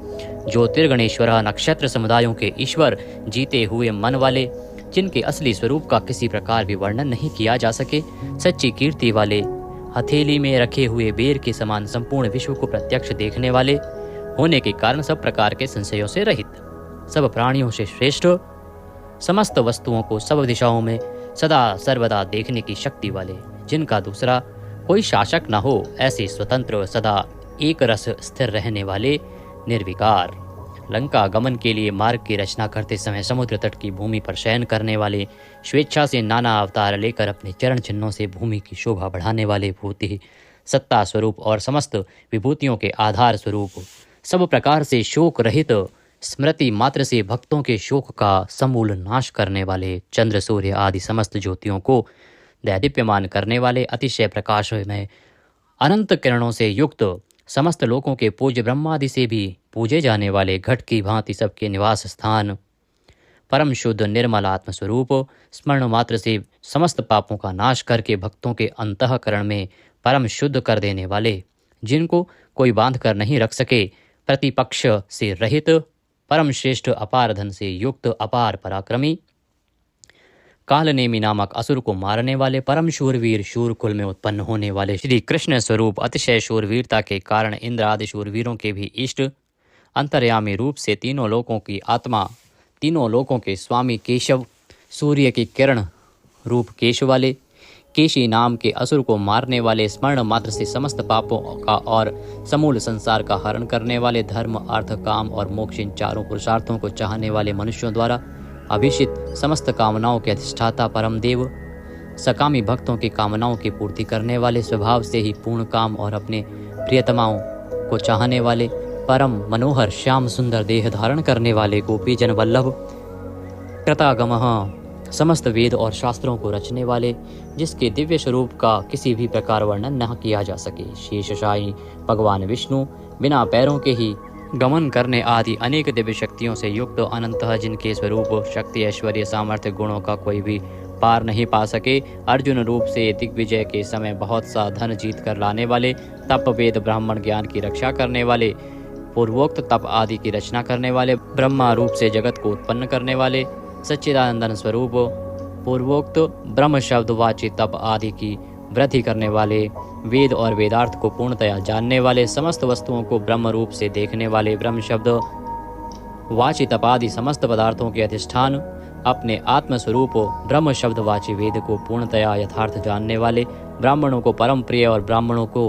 ज्योतिर्गणेश्वर, नक्षत्र समुदायों के ईश्वर, जीते हुए मन वाले, जिनके असली स्वरूप का किसी प्रकार भी वर्णन नहीं किया जा सके, सच्ची कीर्ति वाले, हथेली में रखे हुए बेर के समान संपूर्ण विश्व को प्रत्यक्ष देखने वाले होने के कारण सब प्रकार के संशयों से रहित, सब प्राणियों से श्रेष्ठ, समस्त वस्तुओं को सब दिशाओं में सदा सर्वदा देखने की शक्ति वाले, जिनका दूसरा कोई शासक न हो, ऐसे स्वतंत्र सदा एक रस स्थिर रहने वाले, निर्विकार, लंका गमन के लिए मार्ग की रचना करते समय समुद्र तट की भूमि पर शयन करने वाले, स्वेच्छा से नाना अवतार लेकर अपने चरण चिन्हों से भूमि की शोभा बढ़ाने वाले, भूति सत्ता स्वरूप और समस्त विभूतियों के आधार स्वरूप, सब प्रकार से शोक रहित, स्मृति मात्र से भक्तों के शोक का समूल नाश करने वाले, चंद्र सूर्य आदि समस्त ज्योतियों को दैदीप्यमान करने वाले, अतिशय प्रकाश में अनंत किरणों से युक्त, समस्त लोकों के पूज्य ब्रह्मादि से भी पूजे जाने वाले घट की भांति सबके निवास स्थान, परम शुद्ध निर्मल आत्मस्वरूप, स्मरण मात्र से समस्त पापों का नाश करके भक्तों के अंतःकरण में परम शुद्ध कर देने वाले, जिनको कोई बांध कर नहीं रख सके, प्रतिपक्ष से रहित, परम श्रेष्ठ अपार धन से युक्त, अपार पराक्रमी, कालनेमी नामक असुर को मारने वाले, परम शूरवीर, शूरकुल में उत्पन्न होने वाले श्री कृष्ण स्वरूप, अतिशय शूरवीरता के कारण इंद्र आदि शूरवीरों के भी इष्ट, अंतर्यामी रूप से तीनों लोकों की आत्मा, तीनों लोकों के स्वामी केशव, सूर्य की किरण रूप केश वाले, केशी नाम के असुर को मारने वाले, स्मरण मात्र से समस्त पापों का और समूल संसार का हरण करने वाले, धर्म अर्थ काम और मोक्ष इन चारों पुरुषार्थों को चाहने वाले मनुष्यों द्वारा अभिषित, समस्त कामनाओं के अधिष्ठाता परम देव, सकामी भक्तों की कामनाओं की पूर्ति करने वाले, स्वभाव से ही पूर्ण काम और अपने प्रियतमाओं को चाहने वाले, परम मनोहर श्याम सुंदर देह धारण करने वाले, गोपी जन वल्लभ, कृतागमः, समस्त वेद और शास्त्रों को रचने वाले, जिसके दिव्य स्वरूप का किसी भी प्रकार वर्णन न किया जा सके, शेषशायी भगवान विष्णु, बिना पैरों के ही गमन करने आदि अनेक दिव्य शक्तियों से युक्त, अनंतः जिनके स्वरूप शक्ति ऐश्वर्य सामर्थ्य गुणों का कोई भी पार नहीं पा सके, अर्जुन रूप से दिग्विजय के समय बहुत सा धन जीत कर लाने वाले, तप वेद ब्राह्मण ज्ञान की रक्षा करने वाले, पूर्वोक्त तप आदि की रचना करने वाले, ब्रह्मा रूप से जगत को उत्पन्न करने वाले, सच्चिदानंदन स्वरूप, पूर्वोक्त ब्रह्म शब्द वाची तप आदि की वृद्धि करने वाले, वेद और वेदार्थ को पूर्णतया जानने वाले, समस्त वस्तुओं को ब्रह्म रूप से देखने वाले, ब्रह्म शब्द वाची तप आदि समस्त पदार्थों के अधिष्ठान, अपने आत्मस्वरूप ब्रह्म शब्द वाची वेद को पूर्णतया यथार्थ जानने वाले, ब्राह्मणों को परम प्रिय और ब्राह्मणों को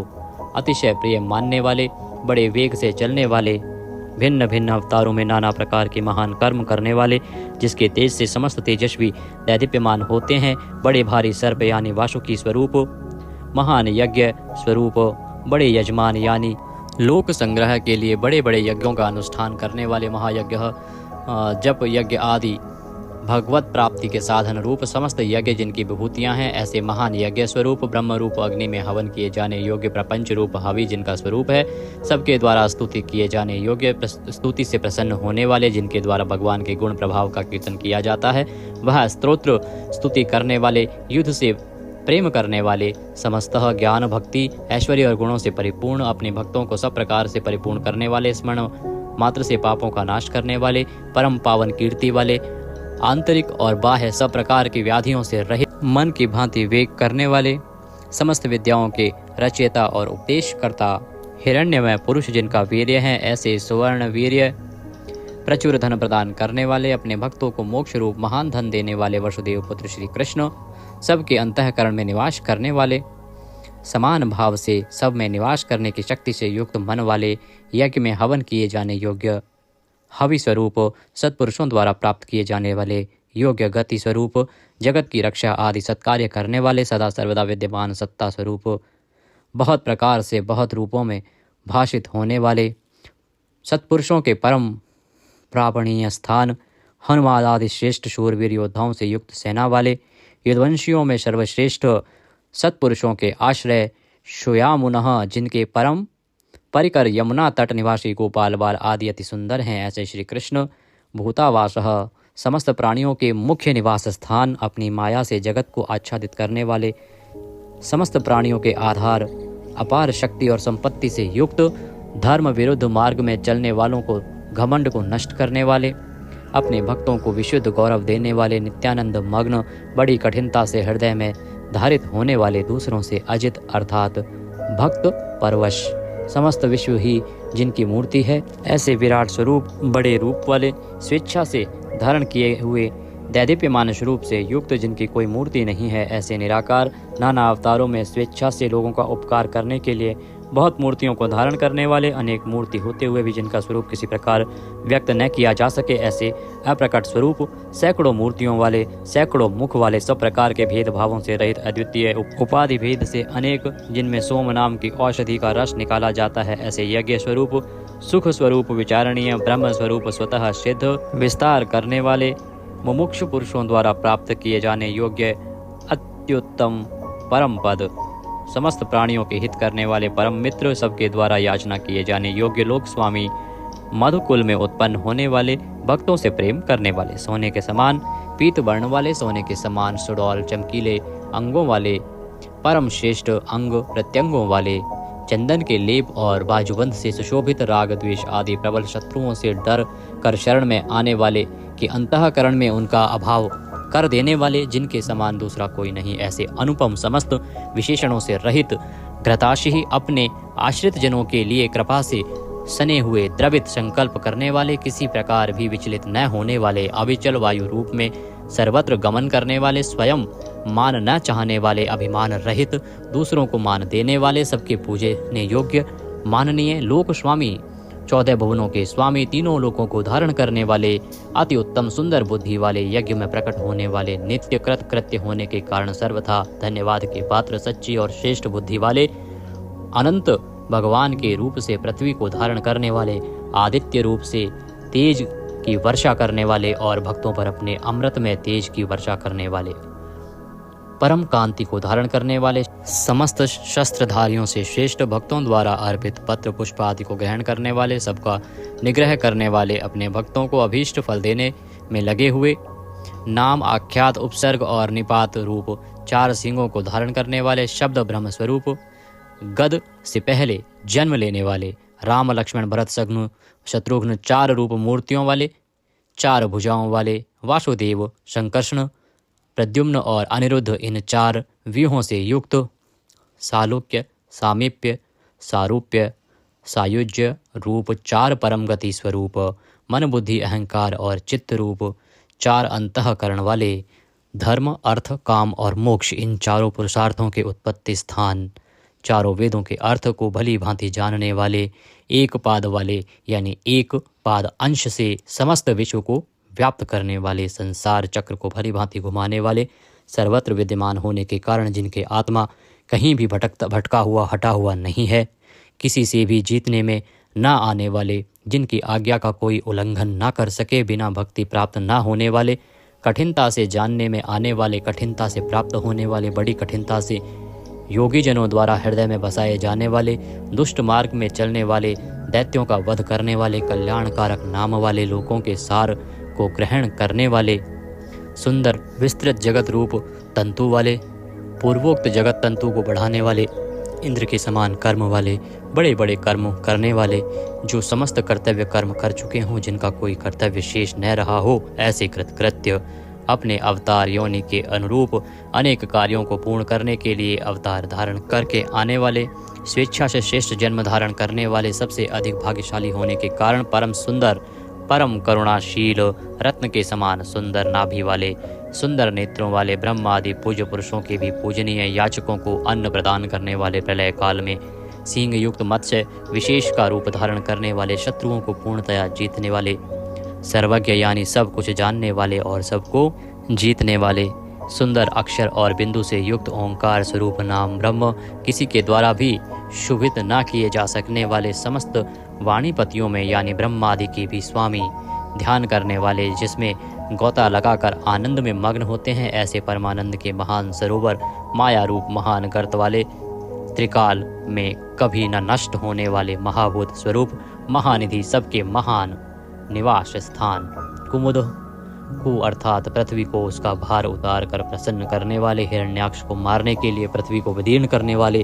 अतिशय प्रिय मानने वाले, बड़े वेग से चलने वाले, भिन्न भिन्न अवतारों में नाना प्रकार के महान कर्म करने वाले, जिसके तेज से समस्त तेजस्वी दैदीप्यमान होते हैं, बड़े भारी सर्प यानी वासुकी स्वरूप, महान यज्ञ स्वरूप, बड़े यजमान यानी लोक संग्रह के लिए बड़े बड़े यज्ञों का अनुष्ठान करने वाले, महायज्ञ जप यज्ञ आदि भगवत प्राप्ति के साधन रूप समस्त यज्ञ जिनकी विभूतियां हैं, ऐसे महान यज्ञ स्वरूप, ब्रह्म रूप अग्नि में हवन किए जाने योग्य प्रपंच रूप हवि जिनका स्वरूप है, सबके द्वारा स्तुति किए जाने योग्य, स्तुति से प्रसन्न होने वाले, जिनके द्वारा भगवान के गुण प्रभाव का कीर्तन किया जाता है, वह स्तोत्र स्तुति करने वाले, युद्ध से प्रेम करने वाले, समस्तः ज्ञान भक्ति ऐश्वर्य और गुणों से परिपूर्ण, अपने भक्तों को सब प्रकार से परिपूर्ण करने वाले, स्मरण मात्र से पापों का नाश करने वाले, परम पावन कीर्ति वाले, आंतरिक और बाह्य सब प्रकार की व्याधियों से रहित, मन की भांति वेग करने वाले, समस्त विद्याओं के रचयिता और उपदेशकर्ता, हिरण्यमय पुरुष जिनका वीर्य है, ऐसे सुवर्ण वीर्य प्रचुर धन प्रदान करने वाले, अपने भक्तों को मोक्ष रूप महान धन देने वाले, वसुदेव पुत्र श्री कृष्ण, सबके अंतःकरण में निवास करने वाले, समान भाव से सब में निवास करने की शक्ति से युक्त मन वाले, यज्ञ में हवन किए जाने योग्य हवि स्वरूप, सत्पुरुषों द्वारा प्राप्त किए जाने वाले योग्य गति स्वरूप, जगत की रक्षा आदि सत्कार्य करने वाले, सदा सर्वदा विद्यमान सत्ता स्वरूप, बहुत प्रकार से बहुत रूपों में भाषित होने वाले, सत्पुरुषों के परम प्रापणीय स्थान, हनुमान आदि श्रेष्ठ शूरवीर योद्धाओं से युक्त सेना वाले, यदुवंशियों में सर्वश्रेष्ठ सत्पुरुषों के आश्रय, शुयामुनः जिनके परम परिकर यमुना तट निवासी गोपाल बाल आदि अति सुंदर हैं, ऐसे श्री कृष्ण भूतावासः समस्त प्राणियों के मुख्य निवास स्थान, अपनी माया से जगत को आच्छादित करने वाले, समस्त प्राणियों के आधार, अपार शक्ति और संपत्ति से युक्त, धर्म विरुद्ध मार्ग में चलने वालों को घमंड को नष्ट करने वाले, अपने भक्तों को विशुद्ध गौरव देने वाले, नित्यानंद मग्न, बड़ी कठिनता से हृदय में धारित होने वाले, दूसरों से अजित अर्थात भक्त परवश, समस्त विश्व ही जिनकी मूर्ति है, ऐसे विराट स्वरूप, बड़े रूप वाले, स्वेच्छा से धारण किए हुए, दैदीप्यमान स्वरूप से युक्त, जिनकी कोई मूर्ति नहीं है, ऐसे निराकार, नाना अवतारों में स्वेच्छा से लोगों का उपकार करने के लिए बहुत मूर्तियों को धारण करने वाले, अनेक मूर्ति होते हुए भी जिनका स्वरूप किसी प्रकार व्यक्त न किया जा सके, ऐसे अप्रकट स्वरूप, सैकड़ों मूर्तियों वाले, सैकड़ों मुख वाले, सब प्रकार के भेदभावों से रहित, अद्वितीय उपाधि भेद से अनेक, जिनमें सोम नाम की औषधि का रस निकाला जाता है, ऐसे यज्ञ स्वरूप, सुख स्वरूप, विचारणीय ब्रह्म स्वरूप, स्वतः सिद्ध, विस्तार करने वाले, मुमुक्षु पुरुषों द्वारा प्राप्त किए जाने योग्य अत्युत्तम परम पद, समस्त प्राणियों के हित करने वाले परम मित्र, सबके द्वारा याचना किए जाने योग्य लोक स्वामी, मधुकुल में उत्पन्न होने वाले, भक्तों से प्रेम करने वाले, सोने के समान पीत वर्ण वाले, सोने के समान सुडौल चमकीले अंगों वाले, परम श्रेष्ठ अंग प्रत्यंगों वाले, चंदन के लेप और बाजूबंद से सुशोभित, राग द्वेष आदि प्रबल शत्रुओं से डर कर शरण में आने वाले, कि अंतःकरण में उनका अभाव कर देने वाले, जिनके समान दूसरा कोई नहीं, ऐसे अनुपम समस्त विशेषणों से रहित, घृताशी अपने आश्रित जनों के लिए कृपा से सने हुए, द्रवित संकल्प करने वाले, किसी प्रकार भी विचलित न होने वाले, अविचल वायु रूप में सर्वत्र गमन करने वाले, स्वयं मान न चाहने वाले, अभिमान रहित, दूसरों को मान देने वाले, सबके पूजने योग्य माननीय लोक स्वामी, 14 भुवनों के स्वामी, तीनों लोकों को धारण करने वाले, अति उत्तम सुंदर बुद्धि वाले, यज्ञ में प्रकट होने वाले, नित्य कृत कृत्य होने के कारण सर्वथा धन्यवाद के पात्र, सच्ची और श्रेष्ठ बुद्धि वाले, अनंत भगवान के रूप से पृथ्वी को धारण करने वाले, आदित्य रूप से तेज की वर्षा करने वाले और भक्तों पर अपने अमृत में तेज की वर्षा करने वाले, परम कांति को धारण करने वाले, समस्त शस्त्रधारियों से श्रेष्ठ, भक्तों द्वारा अर्पित पत्र पुष्प आदि को ग्रहण करने वाले, सबका निग्रह करने वाले, अपने भक्तों को अभीष्ट फल देने में लगे हुए, नाम आख्यात उपसर्ग और निपात रूप 4 सिंगों को धारण करने वाले, शब्द ब्रह्म स्वरूप, गद से पहले जन्म लेने वाले, राम लक्ष्मण भरत शत्रुघ्न 4 रूप मूर्तियों वाले, 4 भुजाओं वाले, वासुदेव संकर्षण प्रद्युम्न और अनिरुद्ध, इन 4 व्यूहों से युक्त, सालोक्य सामीप्य सारूप्य सायुज्य रूप 4 परम गति स्वरूप, मन बुद्धि अहंकार और चित्त रूप 4 अंतःकरण वाले, धर्म अर्थ काम और मोक्ष, इन 4 पुरुषार्थों के उत्पत्ति स्थान, 4 वेदों के अर्थ को भली भांति जानने वाले, एक पाद वाले यानी एक पाद अंश से समस्त विश्व को व्याप्त करने वाले, संसार चक्र को भली भांति घुमाने वाले, सर्वत्र विद्यमान होने के कारण जिनके आत्मा कहीं भी भटका हुआ हटा हुआ नहीं है, किसी से भी जीतने में न आने वाले, जिनकी आज्ञा का उल्लंघन उल्लंघन ना कर सके, बिना भक्ति प्राप्त ना होने वाले, कठिनता से जानने में आने वाले, कठिनता से प्राप्त होने वाले, बड़ी कठिनता से योगी जनों द्वारा हृदय में बसाए जाने वाले, दुष्ट मार्ग में चलने वाले, दैत्यों का वध करने वाले, कल्याणकारक नाम वाले, लोगों के सार को ग्रहण करने वाले, सुंदर विस्तृत जगत रूप तंतु वाले, पूर्वोक्त जगत तंतु को बढ़ाने वाले, इंद्र के समान कर्म वाले, बड़े बड़े कर्म करने वाले, जो समस्त कर्तव्य कर्म कर चुके हों, जिनका कोई कर्तव्य शेष न रहा हो, ऐसे कृतकृत्य, अपने अवतार योनि के अनुरूप अनेक कार्यों को पूर्ण करने के लिए अवतार धारण करके आने वाले, स्वेच्छा से श्रेष्ठ जन्म धारण करने वाले, सबसे अधिक भाग्यशाली होने के कारण परम सुंदर, परम करुणाशील, रत्न के समान सुंदर नाभि वाले, सुंदर नेत्रों वाले, ब्रह्म आदि पूज्य पुरुषों के भी पूजनीय, याचकों को अन्न प्रदान करने वाले, प्रलय काल में सिंह युक्त मत्स्य विशेष का रूप धारण करने वाले, शत्रुओं को पूर्णतया जीतने वाले, सर्वज्ञ यानी सब कुछ जानने वाले और सबको जीतने वाले, सुंदर अक्षर और बिंदु से युक्त ओंकार स्वरूप नाम ब्रह्म, किसी के द्वारा भी शुभित ना किए जा सकने वाले, समस्त वाणीपतियों में यानी ब्रह्मादि के भी स्वामी, ध्यान करने वाले, जिसमें गोता लगाकर आनंद में मग्न होते हैं, ऐसे परमानंद के महान सरोवर, माया रूप महान गर्त वाले, त्रिकाल में कभी न नष्ट होने वाले महाभूत स्वरूप, महानिधि, सबके महान निवास स्थान, कुमुद को अर्थात पृथ्वी को उसका भार उतार कर प्रसन्न करने वाले, हिरण्याक्ष को मारने के लिए पृथ्वी को विदीर्ण करने वाले,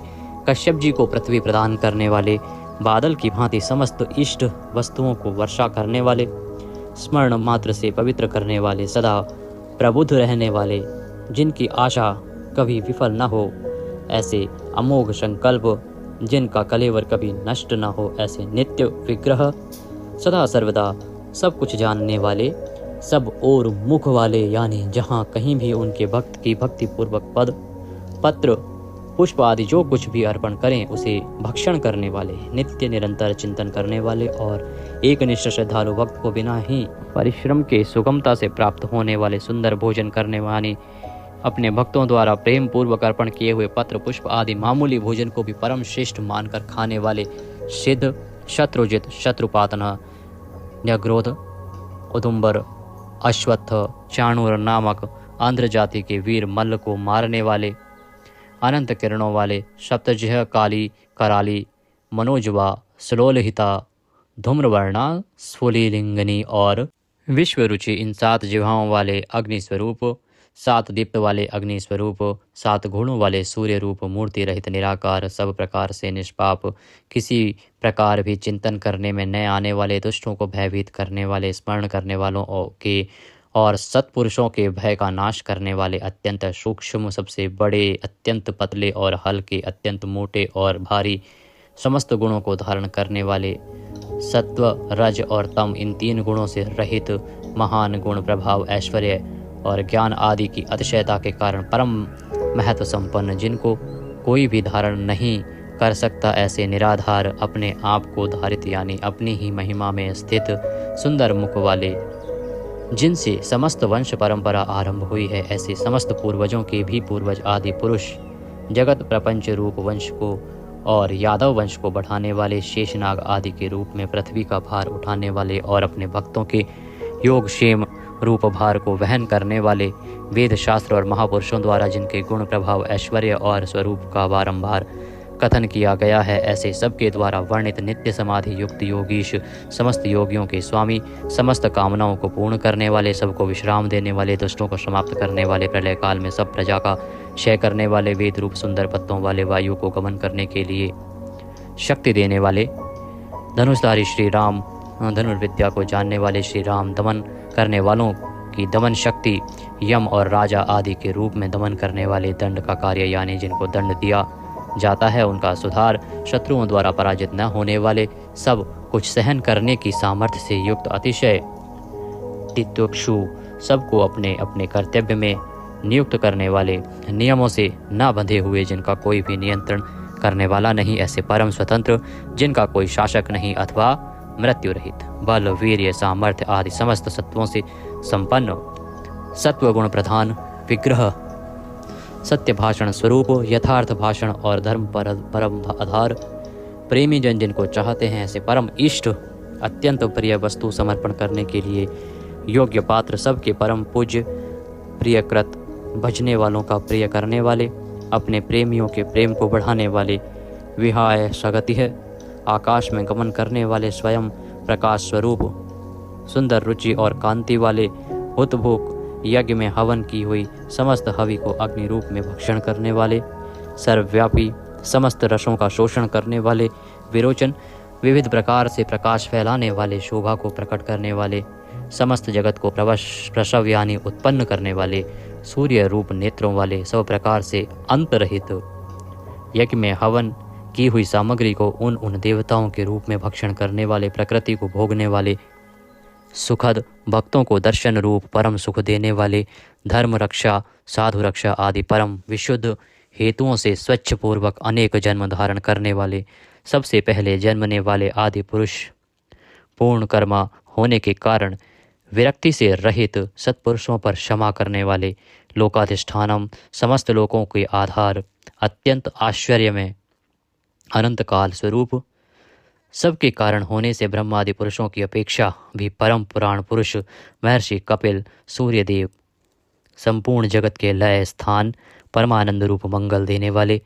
कश्यप जी को पृथ्वी प्रदान करने वाले, बादल की भांति समस्त इष्ट वस्तुओं को वर्षा करने वाले, स्मरण मात्र से पवित्र करने वाले, सदा प्रबुद्ध रहने वाले, जिनकी आशा कभी विफल न हो, ऐसे अमोघ संकल्प, जिनका कलेवर कभी नष्ट न हो, ऐसे नित्य विग्रह, सदा सर्वदा सब कुछ जानने वाले, सब और मुख वाले, यानी जहाँ कहीं भी उनके भक्त की भक्ति पूर्वक पद पत्र पुष्प आदि जो कुछ भी अर्पण करें उसे भक्षण करने वाले, नित्य निरंतर चिंतन करने वाले और एक निष्ठ श्रद्धालु भक्त को बिना ही परिश्रम के सुगमता से प्राप्त होने वाले, सुंदर भोजन करने वाले, अपने भक्तों द्वारा प्रेम पूर्वक अर्पण किए हुए पत्र पुष्प आदि मामूली भोजन को भी परम श्रेष्ठ मानकर खाने वाले, सिद्ध शत्रुजित शत्रुपातन न्यग्रोध उदुम्बर अश्वत्थ चाणूर नामक आंध्र जाति के वीर मल्ल को मारने वाले, अनंत किरणों वाले, सप्तजिह् काली कराली मनोजवा सलोलहिता धूम्रवर्णा स्फुलिंगनी और विश्वरुचि, इन 7 जिह्वाओं वाले अग्नि स्वरूप, 7 दीप्त वाले अग्नि स्वरूप, 7 गुणों वाले सूर्य रूप, मूर्ति रहित निराकार, सब प्रकार से निष्पाप, किसी प्रकार भी चिंतन करने में न आने वाले, दुष्टों को भयभीत करने वाले, स्मरण करने वालों के और सत्पुरुषों के भय का नाश करने वाले, अत्यंत सूक्ष्म, सबसे बड़े, अत्यंत पतले और हल्के, अत्यंत मोटे और भारी, समस्त गुणों को धारण करने वाले, सत्व रज और तम, इन 3 गुणों से रहित, महान गुण प्रभाव ऐश्वर्य और ज्ञान आदि की अतिशयता के कारण परम महत्व संपन्न, जिनको कोई भी धारण नहीं कर सकता, ऐसे निराधार, अपने आप को धारित यानी अपनी ही महिमा में स्थित, सुंदर मुख वाले, जिनसे समस्त वंश परंपरा आरंभ हुई है, ऐसे समस्त पूर्वजों के भी पूर्वज आदि पुरुष, जगत प्रपंच रूप वंश को और यादव वंश को बढ़ाने वाले, शेषनाग आदि के रूप में पृथ्वी का भार उठाने वाले और अपने भक्तों के योगक्षेम रूप भार को वहन करने वाले, वेद शास्त्र और महापुरुषों द्वारा जिनके गुण प्रभाव ऐश्वर्य और स्वरूप का बारंबार कथन किया गया है, ऐसे सबके द्वारा वर्णित नित्य समाधि युक्त योगीश, समस्त योगियों के स्वामी, समस्त कामनाओं को पूर्ण करने वाले, सबको विश्राम देने वाले, दुष्टों को समाप्त करने वाले, प्रलय काल में सब प्रजा का क्षय करने वाले, वेद रूप सुंदर पत्तों वाले, वायु को गमन करने के लिए शक्ति देने वाले, धनुषधारी श्री राम, धनुर्विद्या को जानने वाले श्री राम, दमन करने वालों की दमन शक्ति, यम और राजा आदि के रूप में दमन करने वाले, दंड का कार्य यानी जिनको दंड दिया जाता है उनका सुधार, शत्रुओं द्वारा पराजित न होने वाले, सब कुछ सहन करने की सामर्थ्य से युक्त, अतिशय तित्यक्षु, सबको अपने अपने कर्तव्य में नियुक्त करने वाले, नियमों से न बंधे हुए, जिनका कोई भी नियंत्रण करने वाला नहीं, ऐसे परम स्वतंत्र, जिनका कोई शासक नहीं अथवा मृत्यु रहित, बल वीर्य सामर्थ्य आदि समस्त सत्वों से संपन्न, सत्व गुण प्रधान, विग्रह सत्य भाषण स्वरूप, यथार्थ भाषण और धर्म परम आधार, प्रेमी जन जिनको चाहते हैं ऐसे परम इष्ट, अत्यंत प्रिय वस्तु समर्पण करने के लिए योग्य पात्र, सबके परम पूज्य, प्रियकृत, भजने वालों का प्रिय करने वाले, अपने प्रेमियों के प्रेम को बढ़ाने वाले, विहाय सगति है, आकाश में गमन करने वाले, स्वयं प्रकाश स्वरूप, सुंदर रुचि और कांति वाले, हुतभुक, यज्ञ में हवन की हुई समस्त हवि को अग्नि रूप में भक्षण करने वाले, सर्वव्यापी, समस्त रसों का शोषण करने वाले, विरोचन, विविध प्रकार से प्रकाश फैलाने वाले, शोभा को प्रकट करने वाले, समस्त जगत को प्रसव यानी उत्पन्न करने वाले, सूर्य रूप नेत्रों वाले, सब प्रकार से अंत रहित, यज्ञ में हवन की हुई सामग्री को उन देवताओं के रूप में भक्षण करने वाले, प्रकृति को भोगने वाले, सुखद, भक्तों को दर्शन रूप परम सुख देने वाले, धर्म रक्षा, साधु रक्षा आदि परम विशुद्ध हेतुओं से स्वच्छ पूर्वक अनेक जन्म धारण करने वाले, सबसे पहले जन्मने वाले आदि पुरुष, पूर्ण कर्मा होने के कारण विरक्ति से रहित, सत्पुरुषों पर क्षमा करने वाले, लोकाधिष्ठानम, समस्त लोकों के आधार, अत्यंत आश्चर्य में अनंत काल स्वरूप, सबके कारण होने से ब्रह्मादि पुरुषों की अपेक्षा भी परम पुराण पुरुष, महर्षि कपिल, सूर्यदेव, संपूर्ण जगत के लय स्थान, परमानंद रूप मंगल देने वाले,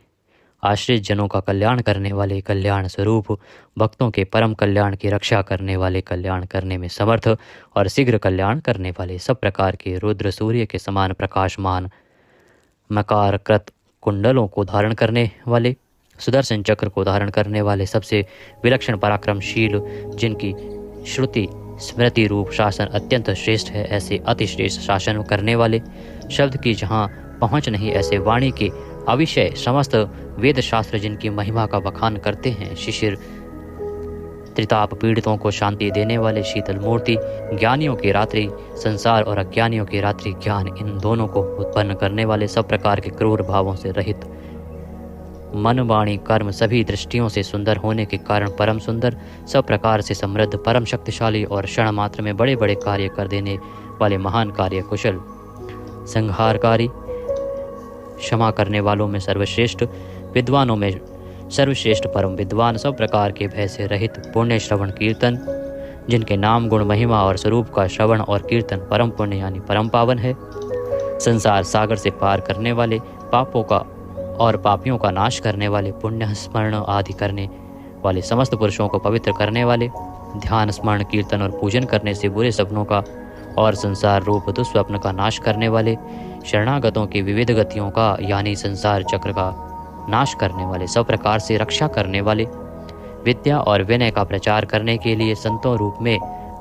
आश्रित जनों का कल्याण करने वाले, कल्याण स्वरूप, भक्तों के परम कल्याण की रक्षा करने वाले, कल्याण करने में समर्थ और शीघ्र कल्याण करने वाले, सब प्रकार के रुद्र सूर्य के समान प्रकाशमान, मकार कृत कुंडलों को धारण करने वाले, सुदर्शन चक्र को धारण करने वाले, सबसे विलक्षण पराक्रमशील, जिनकी श्रुति स्मृति रूप शासन अत्यंत श्रेष्ठ है, ऐसे अतिश्रेष्ठ शासन करने वाले, शब्द की जहाँ पहुँच नहीं ऐसे वाणी के अविषय समस्त वेद शास्त्र जिनकी महिमा का बखान करते हैं, शिशिर त्रिताप पीड़ितों को शांति देने वाले, शीतल मूर्ति, ज्ञानियों की रात्रि संसार और अज्ञानियों की रात्रि ज्ञान, इन दोनों को उत्पन्न करने वाले, सब प्रकार के क्रूर भावों से रहित, मन वाणी कर्म सभी दृष्टियों से सुंदर होने के कारण परम सुंदर, सब प्रकार से समृद्ध, परम शक्तिशाली और क्षण मात्र में बड़े बड़े कार्य कर देने वाले, महान कार्य कुशल, संहारकारी, क्षमा करने वालों में सर्वश्रेष्ठ, विद्वानों में सर्वश्रेष्ठ परम विद्वान, सब प्रकार के भय से रहित, पुण्य श्रवण कीर्तन, जिनके नाम गुण महिमा और स्वरूप का श्रवण और कीर्तन परम पुण्य यानी परम पावन है, संसार सागर से पार करने वाले, पापों का और पापियों का नाश करने वाले, पुण्य स्मरण आदि करने वाले, समस्त पुरुषों को पवित्र करने वाले, ध्यान स्मरण कीर्तन और पूजन करने से बुरे सपनों का और संसार रूप दुस्वप्न का नाश करने वाले, शरणागतों की विविध गतियों का यानी संसार चक्र का नाश करने वाले, सब प्रकार से रक्षा करने वाले, विद्या और विनय का प्रचार करने के लिए संतों रूप में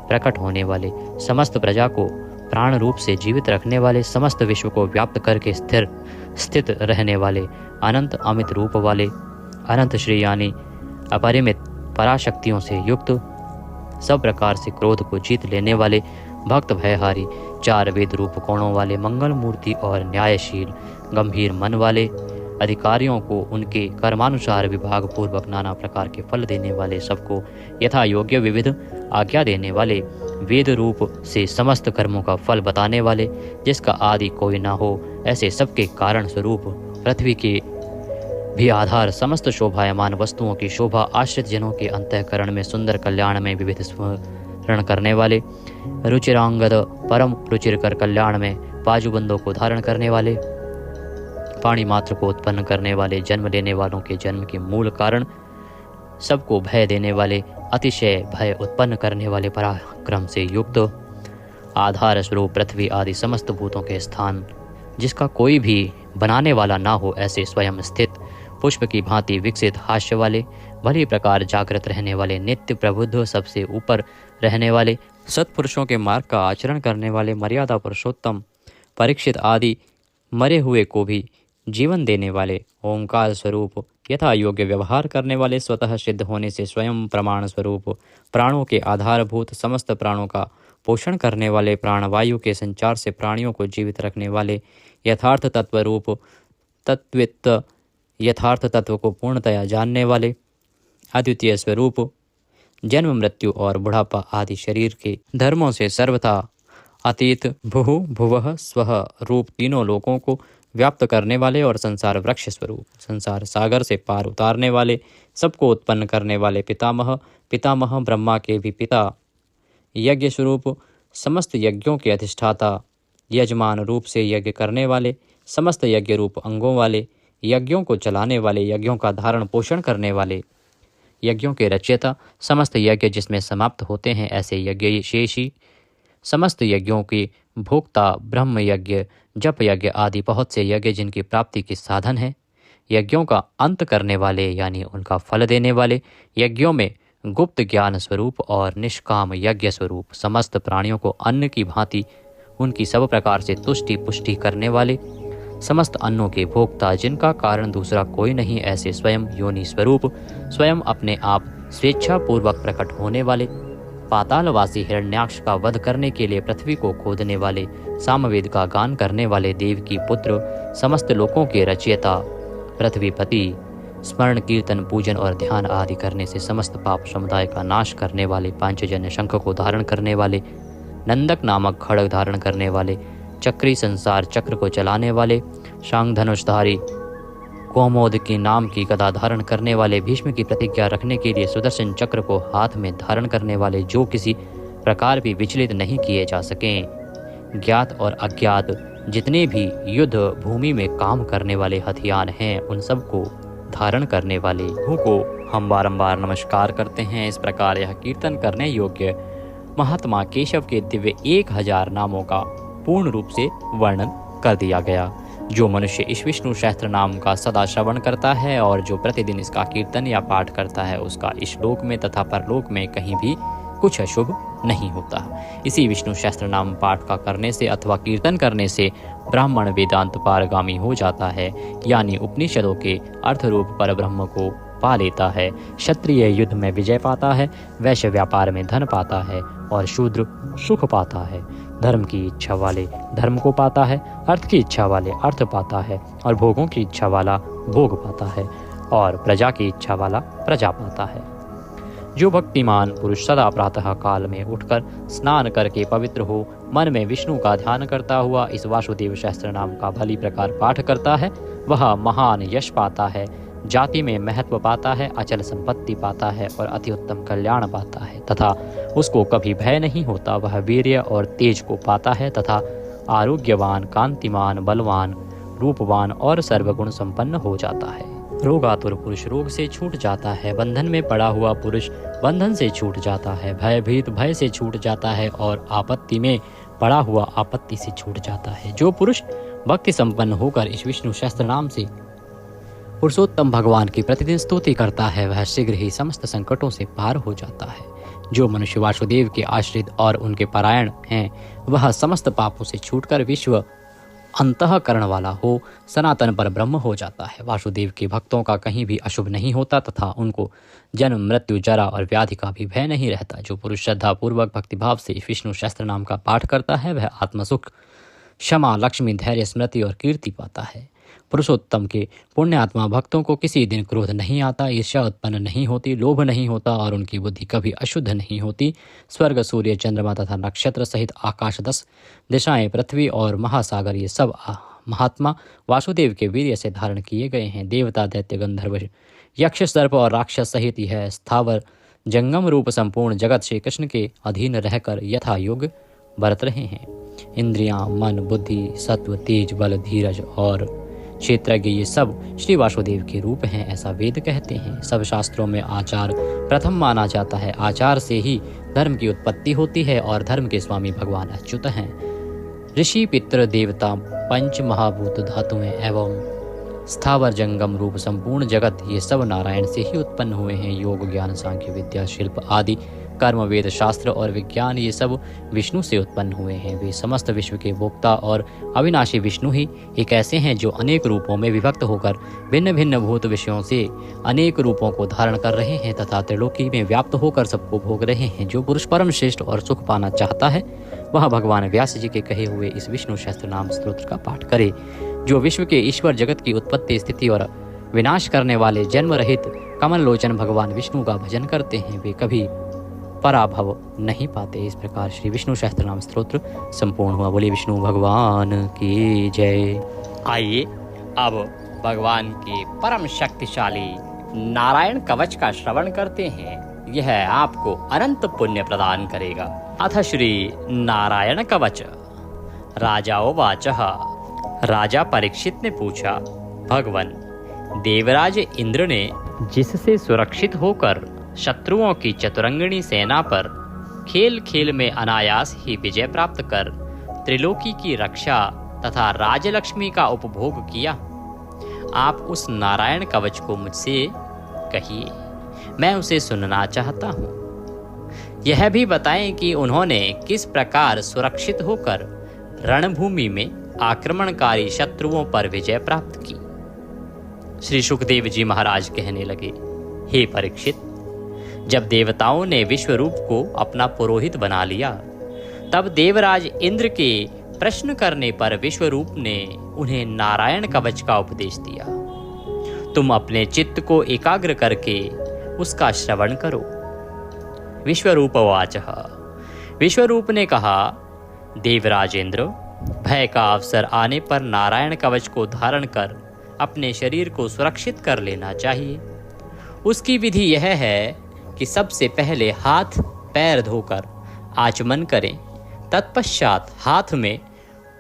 प्रकट होने वाले, समस्त प्रजा को प्राण रूप से जीवित रखने वाले, समस्त विश्व को व्याप्त करके स्थित रहने वाले, अनंत अमित रूप वाले, अनंत श्री यानी अपरिमित पराशक्तियों से युक्त, सब प्रकार से क्रोध को जीत लेने वाले, भक्त भयहारी, 4 वेद रूप कोणों वाले, मंगल मूर्ति और न्यायशील गंभीर मन वाले, अधिकारियों को उनके कर्मानुसार विभाग पूर्वक नाना प्रकार के फल देने वाले, सबको यथा योग्य विविध आज्ञा देने वाले, वेद रूप से समस्त कर्मों का फल बताने वाले, जिसका आदि कोई ना हो, ऐसे सबके कारण स्वरूप, पृथ्वी के भी आधार, समस्त शोभायमान वस्तुओं की शोभा, आश्रित जनों के अंतःकरण में सुंदर कल्याण में विविध स्मरण करने वाले, रुचिरांगद परम रुचिरकर कल्याण में बाजूबंदों को धारण करने वाले, पाणी मात्र को उत्पन्न करने वाले, जन्म लेने वालों के जन्म के मूल कारण, सबको भय देने वाले, अतिशय भय उत्पन्न करने वाले, पराक्रम से युक्त, आधार स्वरूप पृथ्वी आदि समस्त भूतों के स्थान, जिसका कोई भी बनाने वाला ना हो, ऐसे स्वयं स्थित, पुष्प की भांति विकसित, हास्य वाले, भली प्रकार जागृत रहने वाले, नित्य प्रबुद्ध, सबसे ऊपर रहने वाले, सत्पुरुषों के मार्ग का आचरण करने वाले, मर्यादा पुरुषोत्तम परीक्षित आदि मरे हुए को भी जीवन देने वाले, ओंकार स्वरूप यथा योग्य व्यवहार करने वाले, स्वतः सिद्ध होने से स्वयं प्रमाण स्वरूप, प्राणों के आधारभूत, समस्त प्राणों का पोषण करने वाले, प्राणवायु के संचार से प्राणियों को जीवित रखने वाले, यथार्थ तत्व रूप तत्वित, यथार्थ तत्व को पूर्णतया जानने वाले, अद्वितीय स्वरूप, जन्म मृत्यु और बुढ़ापा आदि शरीर के धर्मों से सर्वथा अतीत, भुहु भुवः स्वः रूप तीनों लोकों को व्याप्त करने वाले और संसार वृक्ष स्वरूप, संसार सागर से पार उतारने वाले, सबको उत्पन्न करने वाले, पितामह पितामह ब्रह्मा के भी पिता, यज्ञ स्वरूप, समस्त यज्ञों के अधिष्ठाता, यजमान रूप से यज्ञ करने वाले, समस्त यज्ञ रूप अंगों वाले, यज्ञों को चलाने वाले, यज्ञों का धारण पोषण करने वाले, यज्ञों के रचयिता, समस्त यज्ञ जिसमें समाप्त होते हैं ऐसे यज्ञ शेषी, समस्त यज्ञों के भोक्ता, ब्रह्म यज्ञ, जप यज्ञ आदि बहुत से यज्ञ जिनकी प्राप्ति के साधन है, यज्ञों का अंत करने वाले यानी उनका फल देने वाले, यज्ञों में गुप्त ज्ञान स्वरूप और निष्काम यज्ञ स्वरूप, समस्त प्राणियों को अन्न की भांति उनकी सब प्रकार से तुष्टि पुष्टि करने वाले, समस्त अन्नों के भोक्ता, जिनका कारण दूसरा कोई नहीं, ऐसे स्वयं योनि स्वरूप, स्वयं अपने आप स्वेच्छा पूर्वक प्रकट होने वाले, पातालवासी हिरण्याक्ष का वध करने के लिए पृथ्वी को खोदने वाले, सामवेद का गान करने वाले, देव की पुत्र, समस्त लोकों के रचयिता, पृथ्वीपति, स्मरण कीर्तन पूजन और ध्यान आदि करने से समस्त पाप समुदाय का नाश करने वाले, पांचजन्य शंख को धारण करने वाले, नंदक नामक खड्ग धारण करने वाले, चक्री संसार चक्र को चलाने वाले, शांग धनुषधारी, कौमोद की नाम की गदा धारण करने वाले, भीष्म की प्रतिज्ञा रखने के लिए सुदर्शन चक्र को हाथ में धारण करने वाले, जो किसी प्रकार भी विचलित नहीं किए जा सकें, ज्ञात और अज्ञात जितने भी युद्ध भूमि में काम करने वाले हथियार हैं, उन सब को धारण करने वाले को हम बारंबार नमस्कार करते हैं। इस प्रकार यह कीर्तन करने योग्य महात्मा केशव के दिव्य 1000 नामों का पूर्ण रूप से वर्णन कर दिया गया। जो मनुष्य इस विष्णु सहस्त्र नाम का सदा श्रवण करता है और जो प्रतिदिन इसका कीर्तन या पाठ करता है, उसका इस लोक में तथा परलोक में कहीं भी कुछ अशुभ नहीं होता। इसी विष्णु सहस्त्र नाम पाठ का करने से अथवा कीर्तन करने से ब्राह्मण वेदांत पारगामी हो जाता है, यानी उपनिषदों के अर्थ रूप पर ब्रह्म को पा लेता है। क्षत्रिय युद्ध में विजय पाता है, वैश्य व्यापार में धन पाता है और शूद्र सुख पाता है। धर्म की इच्छा वाले धर्म को पाता है, अर्थ की इच्छा वाले अर्थ पाता है और भोगों की इच्छा वाला भोग पाता है और प्रजा की इच्छा वाला प्रजा पाता है। जो भक्तिमान पुरुष सदा प्रातः काल में उठकर स्नान करके पवित्र हो, मन में विष्णु का ध्यान करता हुआ इस वासुदेव सहस्त्र नाम का भली प्रकार पाठ करता है, वह महान यश पाता है, जाति में महत्व पाता है, अचल संपत्ति पाता है और अति उत्तम कल्याण पाता है तथा उसको कभी भय नहीं होता। वह वीर्य और तेज को पाता है तथा आरोग्यवान, कांतिमान, बलवान, रूपवान और सर्वगुण संपन्न हो जाता है। रोगातुर पुरुष रोग से छूट जाता है, बंधन में पड़ा हुआ पुरुष बंधन से छूट जाता है, भयभीत भय से छूट जाता है और आपत्ति में पड़ा हुआ आपत्ति से छूट जाता है। जो पुरुष भक्ति संपन्न होकर इस विष्णु सहस्त्र नाम से पुरुषोत्तम भगवान की प्रतिदिन स्तुति करता है, वह शीघ्र ही समस्त संकटों से पार हो जाता है। जो मनुष्य वासुदेव के आश्रित और उनके परायण हैं, वह समस्त पापों से छूटकर विश्व अंतःकरण वाला हो सनातन पर ब्रह्म हो जाता है। वासुदेव के भक्तों का कहीं भी अशुभ नहीं होता तथा उनको जन्म मृत्यु जरा और व्याधि का भी भय नहीं रहता। जो पुरुष श्रद्धा पूर्वक भक्तिभाव से विष्णु सहस्त्र नाम का पाठ करता है, वह आत्मसुख, क्षमा, लक्ष्मी, धैर्य, स्मृति और कीर्ति पाता है। पुरुषोत्तम के पुण्यात्मा भक्तों को किसी दिन क्रोध नहीं आता, ईर्ष्या उत्पन्न नहीं होती, लोभ नहीं होता और उनकी बुद्धि कभी अशुद्ध नहीं होती। स्वर्ग, सूर्य, चंद्रमा तथा नक्षत्र सहित आकाश, 10 दिशाएं, पृथ्वी और महासागर, ये सब महात्मा वासुदेव के वीर्य से धारण किए गए हैं। देवता, दैत्य, गंधर्व, यक्ष, सर्प और राक्षस सहित यह स्थावर जंगम रूप संपूर्ण जगत श्री कृष्ण के अधीन रहकर यथा योग्य बरत रहे हैं। इंद्रियां, मन, बुद्धि, सत्व, तेज, बल, धीरज और क्षेत्रज्ञ, ये सब श्री वासुदेव के रूप हैं, ऐसा वेद कहते हैं। सब शास्त्रों में आचार प्रथम माना जाता है। आचार से ही धर्म की उत्पत्ति होती है और धर्म के स्वामी भगवान अच्युत हैं। ऋषि, पितृ, देवता, पंच महाभूत, धातुएं एवं स्थावर जंगम रूप संपूर्ण जगत, ये सब नारायण से ही उत्पन्न हुए हैं। योग, ज्ञान, सांख्य, विद्या, शिल्प आदि कर्म, वेद, शास्त्र और विज्ञान, ये सब विष्णु से उत्पन्न हुए हैं। वे समस्त विश्व के भोक्ता और अविनाशी विष्णु ही एक ऐसे हैं जो अनेक रूपों में विभक्त होकर भिन्न भिन्न भूत विषयों से अनेक रूपों को धारण कर रहे हैं तथा त्रिलोकी में व्याप्त होकर सबको भोग रहे हैं। जो पुरुष परम श्रेष्ठ और सुख पाना चाहता है, वह भगवान व्यास जी के कहे हुए इस विष्णु सहस्त्र नाम स्तोत्र का पाठ करे। जो विश्व के ईश्वर, जगत की उत्पत्ति, स्थिति और विनाश करने वाले जन्म रहित कमल लोचन भगवान विष्णु का भजन करते हैं, वे कभी पराभव नहीं पाते। इस प्रकार श्री विष्णु सहस्त्र नाम स्तोत्र संपूर्ण हुआ। बोले विष्णु भगवान की जय। आइए अब भगवान के परम शक्तिशाली नारायण कवच का श्रवण करते हैं। यह आपको अनंत पुण्य प्रदान करेगा। अथ श्री नारायण कवच। राजाओवाचः। राजा परीक्षित ने पूछा, भगवन, देवराज इंद्र ने जिससे सुरक्षित होकर शत्रुओं की चतुरंगिणी सेना पर खेल खेल में अनायास ही विजय प्राप्त कर त्रिलोकी की रक्षा तथा राजलक्ष्मी का उपभोग किया, आप उस नारायण कवच को मुझसे कहिए, मैं उसे सुनना चाहता हूँ। यह भी बताएं कि उन्होंने किस प्रकार सुरक्षित होकर रणभूमि में आक्रमणकारी शत्रुओं पर विजय प्राप्त की। श्री सुखदेव जी महाराज कहने लगे, हे परीक्षित, जब देवताओं ने विश्वरूप को अपना पुरोहित बना लिया, तब देवराज इंद्र के प्रश्न करने पर विश्वरूप ने उन्हें नारायण कवच का उपदेश दिया। तुम अपने चित्त को एकाग्र करके उसका श्रवण करो। विश्वरूपवाचः। विश्वरूप ने कहा, देवराज इंद्र, भय का अवसर आने पर नारायण कवच को धारण कर अपने शरीर को सुरक्षित कर लेना चाहिए। उसकी विधि यह है कि सबसे पहले हाथ पैर धोकर आचमन करें, तत्पश्चात हाथ में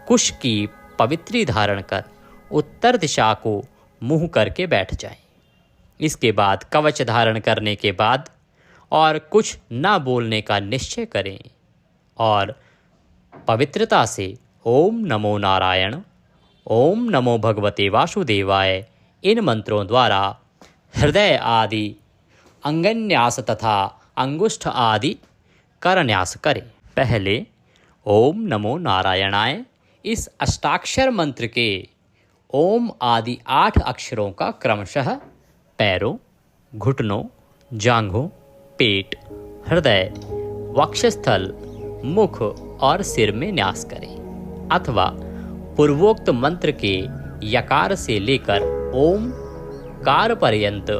कुश की पवित्री धारण कर उत्तर दिशा को मुंह करके बैठ जाएं। इसके बाद कवच धारण करने के बाद और कुछ न बोलने का निश्चय करें और पवित्रता से ओम नमो नारायण, ओम नमो भगवते वासुदेवाय, इन मंत्रों द्वारा हृदय आदि अंगन्यास तथा अंगुष्ठ आदि करन्यास करें। पहले ओम नमो नारायणाय इस अष्टाक्षर मंत्र के ओम आदि 8 अक्षरों का क्रमशः पैरों, घुटनों, जांघों, पेट, हृदय, वक्षस्थल, मुख और सिर में न्यास करें, अथवा पूर्वोक्त मंत्र के यकार से लेकर ओम कार पर्यंत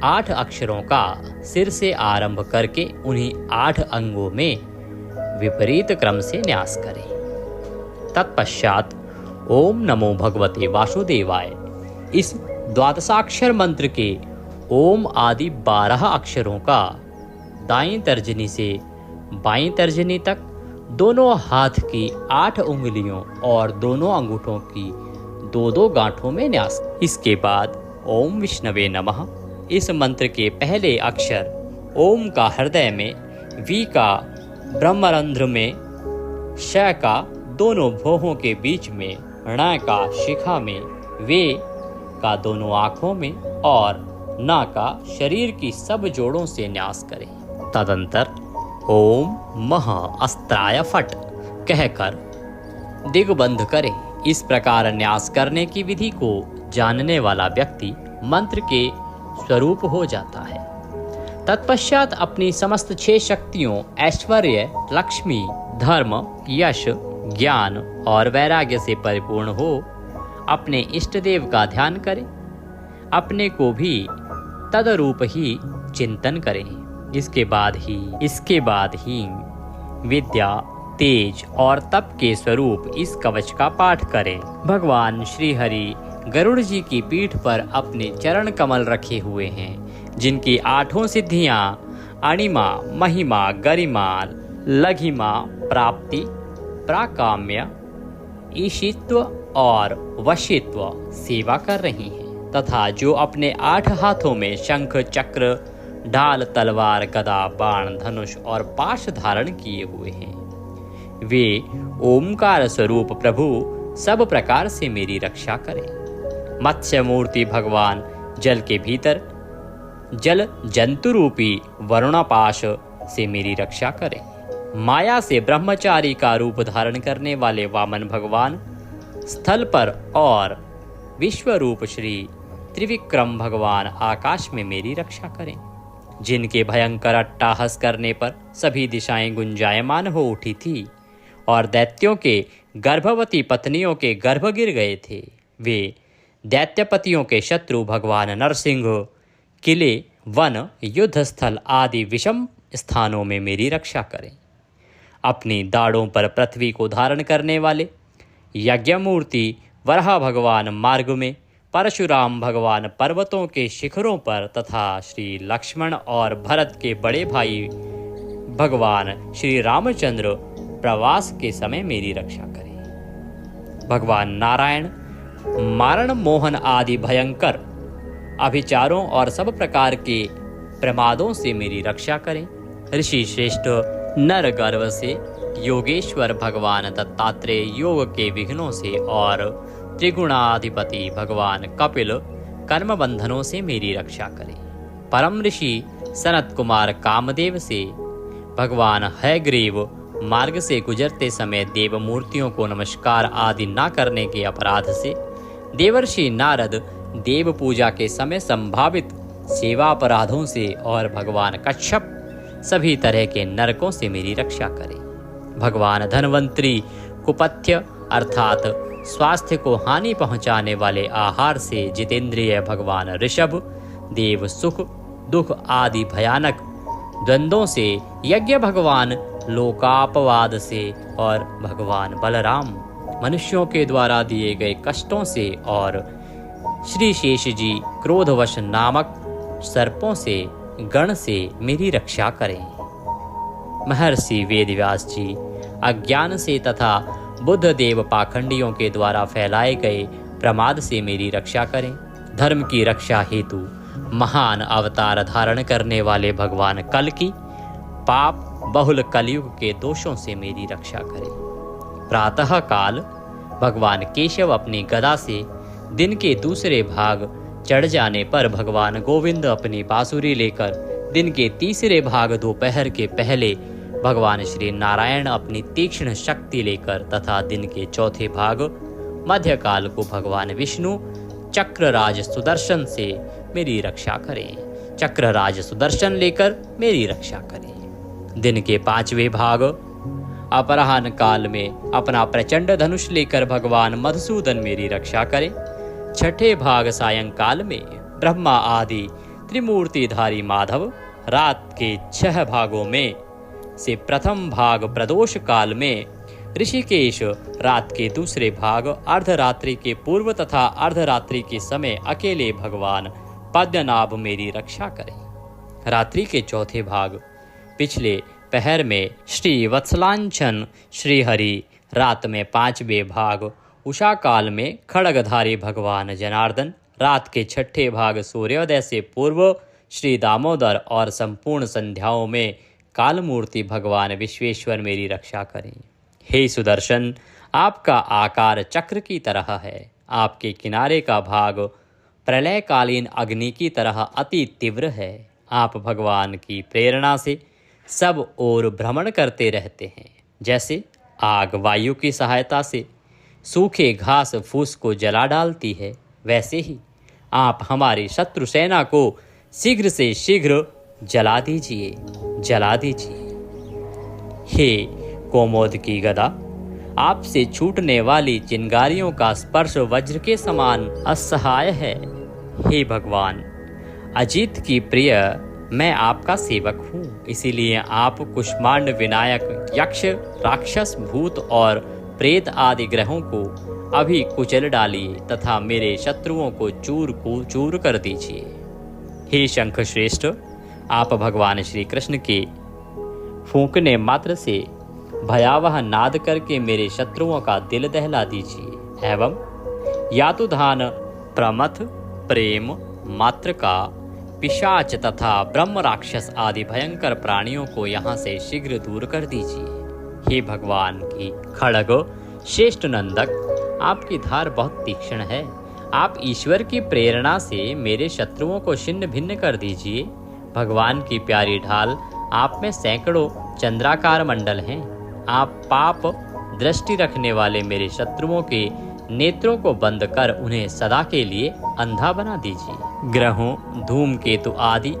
8 अक्षरों का सिर से आरंभ करके उन्हीं 8 अंगों में विपरीत क्रम से न्यास करें। तत्पश्चात ओम नमो भगवते वासुदेवाय इस द्वादशाक्षर मंत्र के ओम आदि 12 अक्षरों का दाईं तर्जनी से बाईं तर्जनी तक दोनों हाथ की 8 उंगलियों और दोनों अंगूठों की दो गांठों में न्यास। इसके बाद ओम विष्णवे नमः इस मंत्र के पहले अक्षर ओम का हृदय में, वी का ब्रह्मरंध्र में, श का दोनों भौहों के बीच में, ण का शिखा में, वे का दोनों आँखों में और न का शरीर की सब जोड़ों से न्यास करें। तदंतर ओम मह अस्त्राय फट कहकर दिग्बंध करें। इस प्रकार न्यास करने की विधि को जानने वाला व्यक्ति मंत्र के स्वरूप हो जाता है। तत्पश्चात अपनी समस्त 6 शक्तियों ऐश्वर्य, लक्ष्मी, धर्म, यश, ज्ञान और वैराग्य से परिपूर्ण हो अपने इष्ट देव का ध्यान करें। अपने को भी तदरूप ही चिंतन करें। इसके बाद ही विद्या, तेज और तप के स्वरूप इस कवच का पाठ करें। भगवान श्री हरि गरुड़ जी की पीठ पर अपने चरण कमल रखे हुए हैं, जिनकी 8 सिद्धियां अणिमा, महिमा, गरिमा, लघिमा, प्राप्ति, प्राकाम्य, ईशित्व और वशित्व सेवा कर रही हैं, तथा जो अपने 8 हाथों में शंख, चक्र, ढाल, तलवार, गदा, बाण, धनुष और पाश धारण किए हुए हैं, वे ओमकार स्वरूप प्रभु सब प्रकार से मेरी रक्षा करें। मत्स्य मूर्ति भगवान जल के भीतर जल जंतु रूपी वरुणापाश से मेरी रक्षा करें। माया से ब्रह्मचारी का रूप धारण करने वाले वामन भगवान स्थल पर और विश्व रूप श्री त्रिविक्रम भगवान आकाश में मेरी रक्षा करें। जिनके भयंकर अट्टाहस करने पर सभी दिशाएं गुंजायमान हो उठी थी और दैत्यों के गर्भवती पत्नियों के गर्भ गिर गए थे, वे दैत्यपतियों के शत्रु भगवान नरसिंह किले, वन, युद्ध स्थल आदि विषम स्थानों में मेरी रक्षा करें। अपनी दाढ़ों पर पृथ्वी को धारण करने वाले यज्ञमूर्ति वराह भगवान मार्ग में, परशुराम भगवान पर्वतों के शिखरों पर तथा श्री लक्ष्मण और भरत के बड़े भाई भगवान श्री रामचंद्र प्रवास के समय मेरी रक्षा करें। भगवान नारायण मारण, मोहन आदि भयंकर अभिचारों और सब प्रकार के प्रमादों से मेरी रक्षा करें। ऋषि श्रेष्ठ नर गर्व से, योगेश्वर भगवान दत्तात्रेय योग के विघ्नों से और त्रिगुणाधिपति भगवान कपिल कर्म बंधनों से मेरी रक्षा करें। परम ऋषि सनत कुमार कामदेव से, भगवान हयग्रीव मार्ग से गुजरते समय देव मूर्तियों को नमस्कार आदि न करने के अपराध से, देवर्षि नारद देव पूजा के समय संभावित सेवा अपराधों से और भगवान कच्छप सभी तरह के नरकों से मेरी रक्षा करें। भगवान धनवंतरी कुपथ्य अर्थात स्वास्थ्य को हानि पहुंचाने वाले आहार से जितेंद्रिय भगवान ऋषभ देव सुख दुख आदि भयानक द्वंद्वों से, यज्ञ भगवान लोकापवाद से और भगवान बलराम मनुष्यों के द्वारा दिए गए कष्टों से और श्री शेष जी क्रोधवश नामक सर्पों से गण से मेरी रक्षा करें। महर्षि वेदव्यास जी अज्ञान से तथा बुद्ध देव पाखंडियों के द्वारा फैलाए गए प्रमाद से मेरी रक्षा करें। धर्म की रक्षा हेतु महान अवतार धारण करने वाले भगवान कल की पाप बहुल कलयुग के दोषों से मेरी रक्षा करें। प्रातः काल भगवान केशव अपनी गदा से दिन के दूसरे भाग चढ़ जाने पर भगवान गोविंद अपनी बांसुरी लेकर दिन के तीसरे भाग दोपहर के पहले भगवान श्री नारायण अपनी तीक्ष्ण शक्ति लेकर तथा दिन के चौथे भाग मध्यकाल को भगवान विष्णु चक्रराज सुदर्शन से मेरी रक्षा करें। चक्रराज सुदर्शन लेकर मेरी रक्षा करें। दिन के 5वें भाग अपराह्न काल में अपना प्रचंड धनुष लेकर भगवान मधुसूदन मेरी रक्षा करें। 6ठे भाग सायंकाल में ब्रह्मा आदि त्रिमूर्तिधारी माधव, रात के 6 भागों में से प्रथम भाग प्रदोष काल में ऋषिकेश, रात के दूसरे भाग अर्धरात्रि के पूर्व तथा अर्धरात्रि के समय अकेले भगवान पद्मनाभ मेरी रक्षा करें। रात्रि के चौथे भाग पिछले पहर में श्री वत्सलांछन श्री हरि, रात में 5वें भाग उषा काल में खड्गधारी भगवान जनार्दन, रात के छठे भाग सूर्योदय से पूर्व श्री दामोदर और संपूर्ण संध्याओं में कालमूर्ति भगवान विश्वेश्वर मेरी रक्षा करें। हे सुदर्शन, आपका आकार चक्र की तरह है। आपके किनारे का भाग प्रलयकालीन अग्नि की तरह अति तीव्र है। आप भगवान की प्रेरणा से सब ओर भ्रमण करते रहते हैं। जैसे आग वायु की सहायता से सूखे घास फूस को जला डालती है, वैसे ही आप हमारी शत्रु सेना को शीघ्र से शीघ्र जला दीजिए, जला दीजिए। हे कोमोद की गदा, आपसे छूटने वाली चिंगारियों का स्पर्श वज्र के समान असहाय है। हे भगवान, अजीत की प्रिय मैं आपका सेवक हूँ, इसीलिए आप कुष्मांड विनायक यक्ष, राक्षस, भूत और प्रेत आदि ग्रहों को अभी कुचल डालिए तथा मेरे शत्रुओं को चूर कर दीजिए। हे शंख श्रेष्ठ, आप भगवान श्री कृष्ण के फूंकने मात्र से भयावह नाद करके मेरे शत्रुओं का दिल दहला दीजिए एवं यातुधान, प्रमथ, प्रेम, मात्र का, पिशाच तथा ब्रह्म राक्षस आदि भयंकर प्राणियों को यहाँ से शीघ्र दूर कर दीजिए। हे भगवान की खड्ग श्रेष्ठ नंदक, आपकी धार बहुत तीक्ष्ण है। आप ईश्वर की प्रेरणा से मेरे शत्रुओं को छिन्न भिन्न कर दीजिए। भगवान की प्यारी ढाल, आप में सैकड़ों चंद्राकार मंडल हैं। आप पाप दृष्टि रखने वाले मेरे शत्रुओं के नेत्रों को बंद कर उन्हें सदा के लिए अंधा बना दीजिए। ग्रहों, धूमकेतु आदि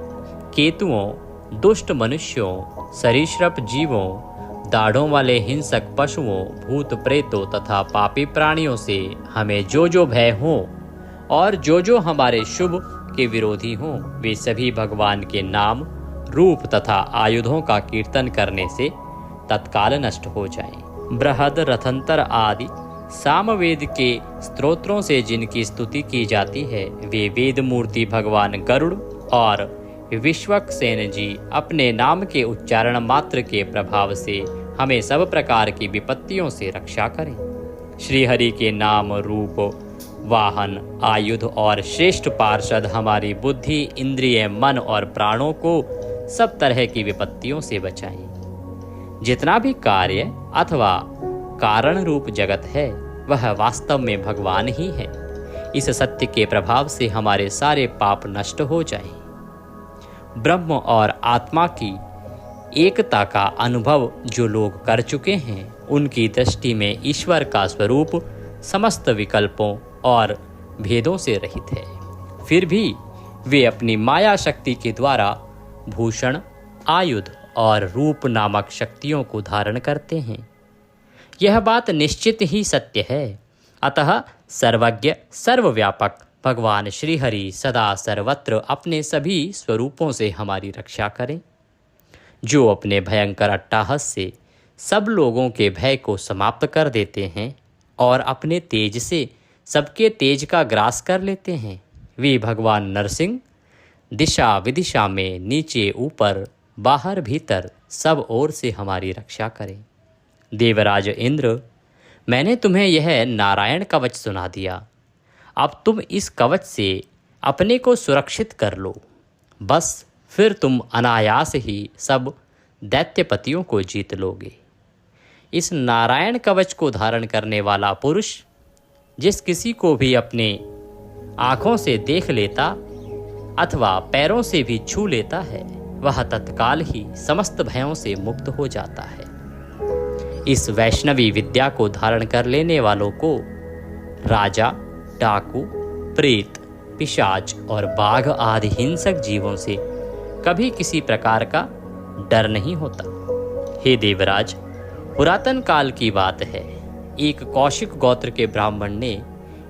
केतुओं, दुष्ट मनुष्यों, सरीसृप जीवों, दाढ़ों वाले हिंसक पशुओं, भूत प्रेतों तथा पापी प्राणियों से हमें जो जो भय हो और जो जो हमारे शुभ के विरोधी हों, वे सभी भगवान के नाम, रूप तथा आयुधों का कीर्तन करने से तत्काल नष्ट हो जाएं। बृहद, रथंतर आदि सामवेद के स्तोत्रों से जिनकी स्तुति की जाती है, वे वेद मूर्ति भगवान गरुड़ और विश्वक्सेन जी अपने नाम के उच्चारण मात्र के प्रभाव से हमें सब प्रकार की विपत्तियों से रक्षा करें। श्री हरि के नाम, रूप, वाहन, आयुध और श्रेष्ठ पार्षद हमारी बुद्धि, इंद्रिय, मन और प्राणों को सब तरह की विपत्तियों से बचाएं। जितना भी कार्य अथवा कारण रूप जगत है, वह वास्तव में भगवान ही है। इस सत्य के प्रभाव से हमारे सारे पाप नष्ट हो जाएं। ब्रह्म और आत्मा की एकता का अनुभव जो लोग कर चुके हैं, उनकी दृष्टि में ईश्वर का स्वरूप समस्त विकल्पों और भेदों से रहित है। फिर भी वे अपनी माया शक्ति के द्वारा भूषण, आयुध और रूप नामक शक्तियों को धारण करते हैं। यह बात निश्चित ही सत्य है। अतः सर्वज्ञ, सर्वव्यापक भगवान श्री हरि सदा सर्वत्र अपने सभी स्वरूपों से हमारी रक्षा करें, जो अपने भयंकर अट्टहास से सब लोगों के भय को समाप्त कर देते हैं और अपने तेज से सबके तेज का ग्रास कर लेते हैं। वे भगवान नरसिंह दिशा विदिशा में, नीचे ऊपर, बाहर भीतर सब ओर से हमारी रक्षा करें। देवराज इंद्र, मैंने तुम्हें यह नारायण कवच सुना दिया। अब तुम इस कवच से अपने को सुरक्षित कर लो। बस फिर तुम अनायास ही सब दैत्यपतियों को जीत लोगे। इस नारायण कवच को धारण करने वाला पुरुष जिस किसी को भी अपने आँखों से देख लेता अथवा पैरों से भी छू लेता है, वह तत्काल ही समस्त भयों से मुक्त हो जाता है। इस वैष्णवी विद्या को धारण कर लेने वालों को राजा, डाकू, प्रेत, पिशाच और बाघ आदि हिंसक जीवों से कभी किसी प्रकार का डर नहीं होता। हे देवराज, पुरातन काल की बात है, एक कौशिक गोत्र के ब्राह्मण ने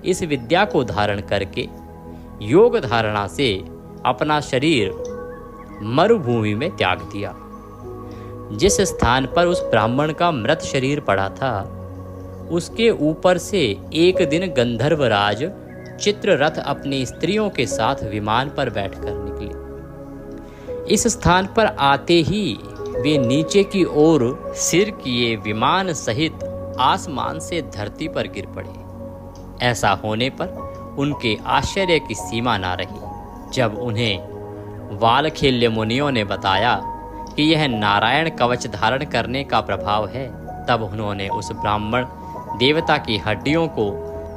इस विद्या को धारण करके योग धारणा से अपना शरीर मरुभूमि में त्याग दिया। जिस स्थान पर उस ब्राह्मण का मृत शरीर पड़ा था, उसके ऊपर से एक दिन गंधर्वराज चित्ररथ अपनी स्त्रियों के साथ विमान पर बैठकर निकले। इस स्थान पर आते ही वे नीचे की ओर सिर किए विमान सहित आसमान से धरती पर गिर पड़े। ऐसा होने पर उनके आश्चर्य की सीमा ना रही जब उन्हें वालखेल्य मुनियों ने बताया कि यह नारायण कवच धारण करने का प्रभाव है। तब उन्होंने उस ब्राह्मण देवता की हड्डियों को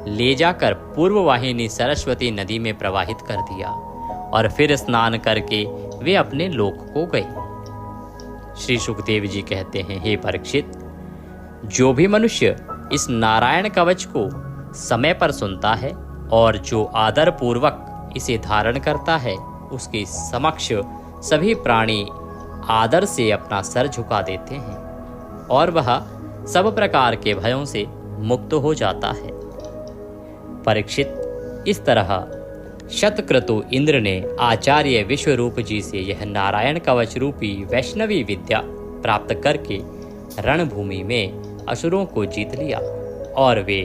ले जाकर पूर्व वाहिनी सरस्वती नदी में प्रवाहित कर दिया और फिर स्नान करके वे अपने लोक को गए। श्री सुखदेव जी कहते हैं, हे परीक्षित, जो भी मनुष्य इस नारायण कवच को समय पर सुनता है और जो आदर पूर्वक इसे धारण करता है, उसके समक्ष सभी प्राणी आदर से अपना सर झुका देते हैं और वह सब प्रकार के भयों से मुक्त हो जाता है। परीक्षित, इस तरह शतक्रतु इंद्र ने आचार्य विश्वरूप जी से यह नारायण कवच रूपी वैष्णवी विद्या प्राप्त करके रणभूमि में असुरों को जीत लिया और वे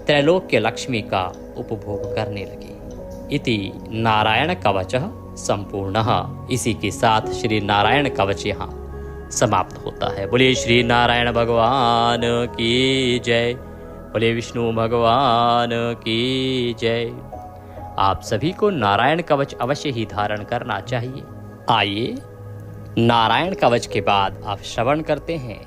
त्रैलोक्य लक्ष्मी का उपभोग करने लगे। इति नारायण कवचः संपूर्णः। इसी के साथ श्री नारायण कवच यहाँ समाप्त होता है। बोलिए श्री नारायण भगवान की जय, बोले विष्णु भगवान की जय। आप सभी को नारायण कवच अवश्य ही धारण करना चाहिए। आइए नारायण कवच के बाद आप श्रवण करते हैं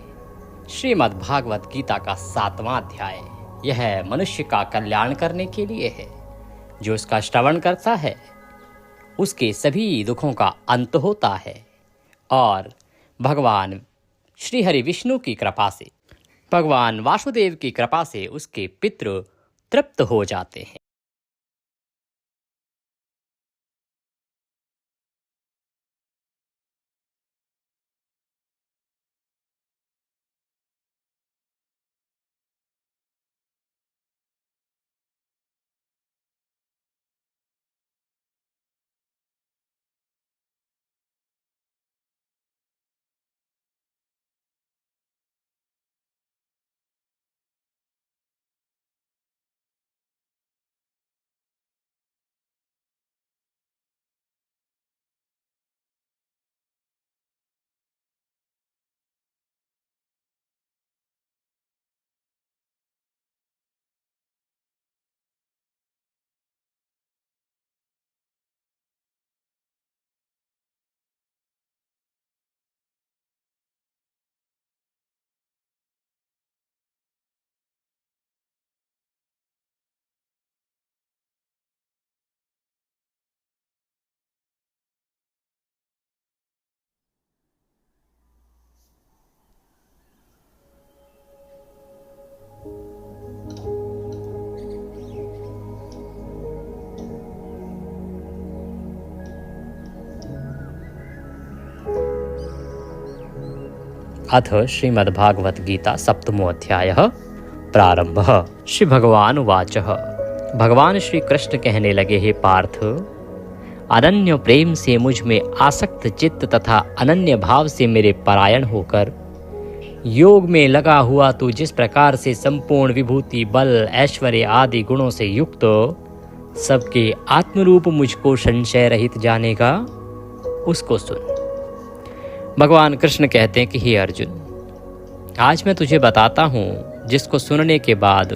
श्रीमद् भागवत गीता का 7वां अध्याय। यह मनुष्य का कल्याण करने के लिए है। जो इसका श्रवण करता है उसके सभी दुखों का अंत होता है और भगवान श्री हरि विष्णु की कृपा से, भगवान वासुदेव की कृपा से उसके पितृ तृप्त हो जाते हैं। अथ श्रीमद्भागवत गीता 7मो अध्यायः प्रारंभः। श्री भगवान उवाचः। भगवान श्री कृष्ण कहने लगे, हे पार्थ, अनन्य प्रेम से मुझ में आसक्त चित्त तथा अनन्य भाव से मेरे परायण होकर योग में लगा हुआ तू जिस प्रकार से संपूर्ण विभूति, बल, ऐश्वर्य आदि गुणों से युक्त सबके आत्मरूप मुझको संशय रहित जानेगा, उसको सुन। भगवान कृष्ण कहते हैं कि हे अर्जुन, आज मैं तुझे बताता हूँ जिसको सुनने के बाद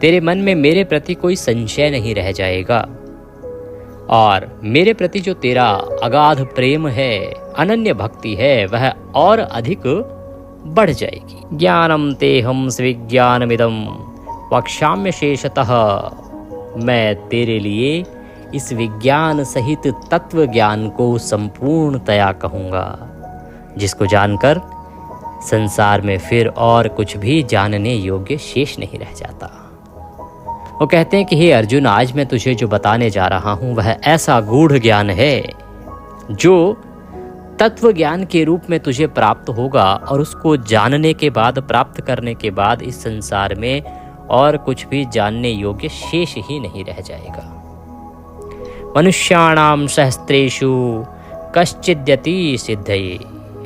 तेरे मन में मेरे प्रति कोई संशय नहीं रह जाएगा और मेरे प्रति जो तेरा अगाध प्रेम है, अनन्य भक्ति है, वह और अधिक बढ़ जाएगी। ज्ञानम तेहम स्विज्ञानमिदम वक्ष्याम्य शेषतः। मैं तेरे लिए इस विज्ञान सहित तत्व ज्ञान को संपूर्णतया कहूँगा, जिसको जानकर संसार में फिर और कुछ भी जानने योग्य शेष नहीं रह जाता। वो कहते हैं कि हे अर्जुन, आज मैं तुझे जो बताने जा रहा हूँ वह ऐसा गूढ़ ज्ञान है जो तत्व ज्ञान के रूप में तुझे प्राप्त होगा और उसको जानने के बाद, प्राप्त करने के बाद इस संसार में और कुछ भी जानने योग्य शेष ही नहीं रह जाएगा। मनुष्याणाम सहस्त्रेषु कश्चिद्यति सिद्धये।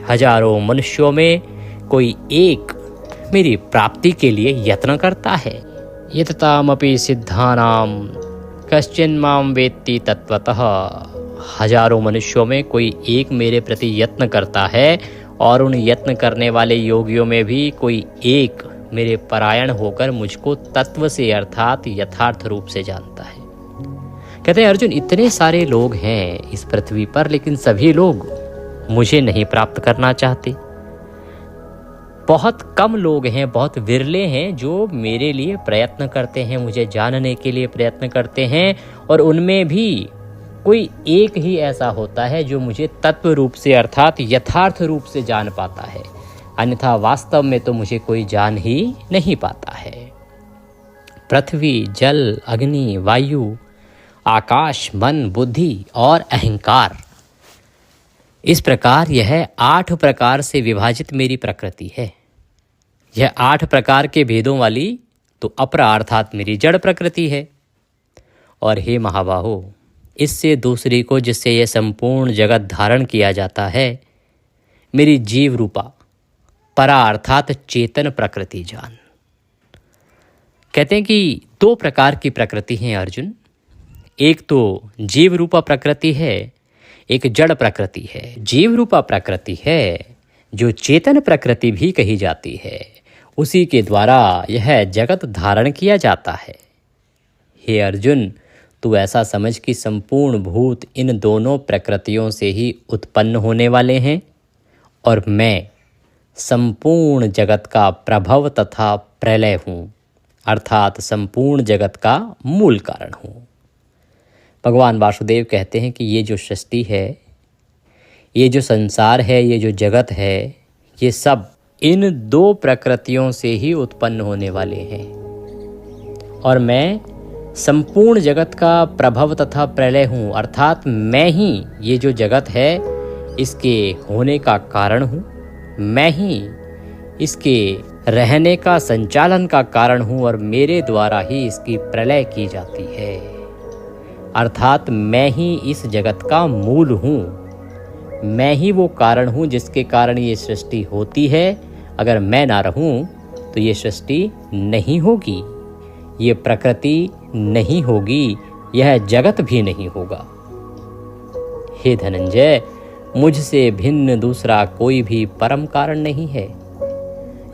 हजारों मनुष्यों में कोई एक मेरी प्राप्ति के लिए यत्न करता है। यततामपि सिद्धानाम कश्चिन माम वेत्ति तत्वतः। हजारों मनुष्यों में कोई एक मेरे प्रति यत्न करता है और उन यत्न करने वाले योगियों में भी कोई एक मेरे परायण होकर मुझको तत्व से अर्थात यथार्थ रूप से जानता है। कहते हैं अर्जुन, इतने सारे लोग हैं इस पृथ्वी पर, लेकिन सभी लोग मुझे नहीं प्राप्त करना चाहते। बहुत कम लोग हैं, बहुत विरले हैं जो मेरे लिए प्रयत्न करते हैं, मुझे जानने के लिए प्रयत्न करते हैं, और उनमें भी कोई एक ही ऐसा होता है जो मुझे तत्व रूप से अर्थात यथार्थ रूप से जान पाता है, अन्यथा वास्तव में तो मुझे कोई जान ही नहीं पाता है। पृथ्वी, जल, अग्नि, वायु, आकाश, मन, बुद्धि और अहंकार, इस प्रकार यह 8 प्रकार से विभाजित मेरी प्रकृति है। यह 8 प्रकार के भेदों वाली तो अपरा अर्थात मेरी जड़ प्रकृति है। और हे महाबाहो, इससे दूसरी को जिससे यह संपूर्ण जगत धारण किया जाता है, मेरी जीव रूपा परा अर्थात चेतन प्रकृति जान। कहते हैं कि 2 प्रकार की प्रकृति है अर्जुन। एक तो जीव रूपा प्रकृति है, एक जड़ प्रकृति है। जीव रूपा प्रकृति है जो चेतन प्रकृति भी कही जाती है, उसी के द्वारा यह जगत धारण किया जाता है। हे अर्जुन, तू ऐसा समझ कि संपूर्ण भूत इन दोनों प्रकृतियों से ही उत्पन्न होने वाले हैं, और मैं संपूर्ण जगत का प्रभव तथा प्रलय हूँ, अर्थात संपूर्ण जगत का मूल कारण हूँ। भगवान वासुदेव कहते हैं कि ये जो सृष्टि है, ये जो संसार है, ये जो जगत है, ये सब इन 2 प्रकृतियों से ही उत्पन्न होने वाले हैं, और मैं संपूर्ण जगत का प्रभव तथा प्रलय हूँ, अर्थात मैं ही ये जो जगत है इसके होने का कारण हूँ, मैं ही इसके रहने का संचालन का कारण हूँ, और मेरे द्वारा ही इसकी प्रलय की जाती है, अर्थात मैं ही इस जगत का मूल हूँ। मैं ही वो कारण हूँ जिसके कारण ये सृष्टि होती है। अगर मैं ना रहूँ तो ये सृष्टि नहीं होगी, ये प्रकृति नहीं होगी, यह जगत भी नहीं होगा। हे धनंजय, मुझसे भिन्न दूसरा कोई भी परम कारण नहीं है।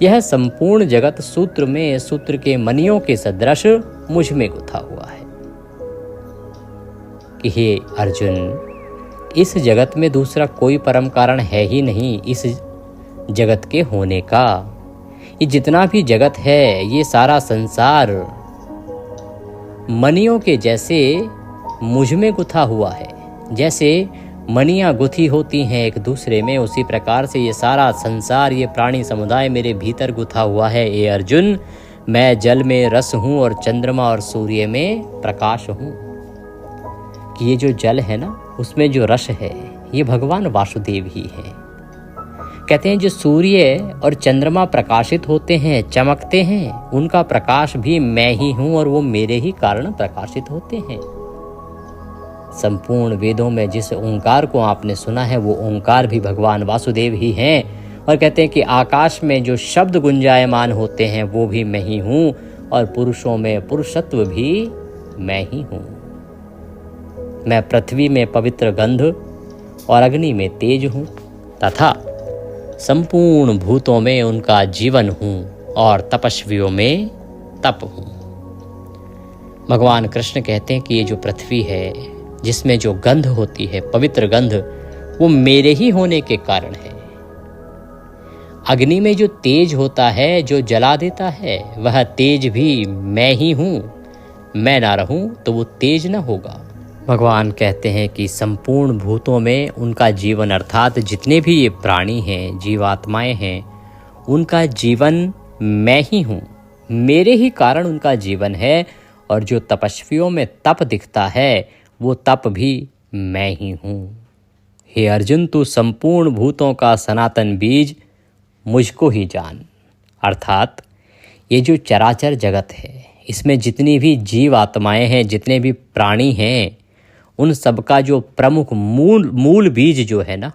यह संपूर्ण जगत सूत्र में सूत्र के मणियों के सदृश मुझ में गुथा हुआ है। कि हे अर्जुन, इस जगत में दूसरा कोई परम कारण है ही नहीं इस जगत के होने का। ये जितना भी जगत है, ये सारा संसार मणियों के जैसे मुझ में गुथा हुआ है। जैसे मणियाँ गुथी होती हैं एक दूसरे में, उसी प्रकार से ये सारा संसार, ये प्राणी समुदाय मेरे भीतर गुथा हुआ है। ए अर्जुन, मैं जल में रस हूँ और चंद्रमा और सूर्य में प्रकाश हूँ। कि ये जो जल है ना, उसमें जो रस है, ये भगवान वासुदेव ही हैं। कहते हैं जो सूर्य और चंद्रमा प्रकाशित होते हैं, चमकते हैं, उनका प्रकाश भी मैं ही हूँ, और वो मेरे ही कारण प्रकाशित होते हैं। संपूर्ण वेदों में जिस ओंकार को आपने सुना है, वो ओंकार भी भगवान वासुदेव ही हैं। और कहते हैं कि आकाश में जो शब्द गुंजायमान होते हैं, वो भी मैं ही हूँ, और पुरुषों में पुरुषत्व भी मैं ही हूँ। मैं पृथ्वी में पवित्र गंध और अग्नि में तेज हूँ, तथा संपूर्ण भूतों में उनका जीवन हूँ, और तपस्वियों में तप हूँ। भगवान कृष्ण कहते हैं कि ये जो पृथ्वी है, जिसमें जो गंध होती है, पवित्र गंध, वो मेरे ही होने के कारण है। अग्नि में जो तेज होता है, जो जला देता है, वह तेज भी मैं ही हूँ। मैं ना रहूं तो वो तेज न होगा। भगवान कहते हैं कि संपूर्ण भूतों में उनका जीवन, अर्थात जितने भी ये प्राणी हैं, जीवात्माएं हैं, उनका जीवन मैं ही हूँ, मेरे ही कारण उनका जीवन है। और जो तपस्वियों में तप दिखता है, वो तप भी मैं ही हूँ। हे अर्जुन, तू संपूर्ण भूतों का सनातन बीज मुझको ही जान। अर्थात ये जो चराचर जगत है, इसमें जितनी भी जीव आत्माएं हैं, जितने भी प्राणी हैं, उन सबका जो प्रमुख मूल बीज जो है ना,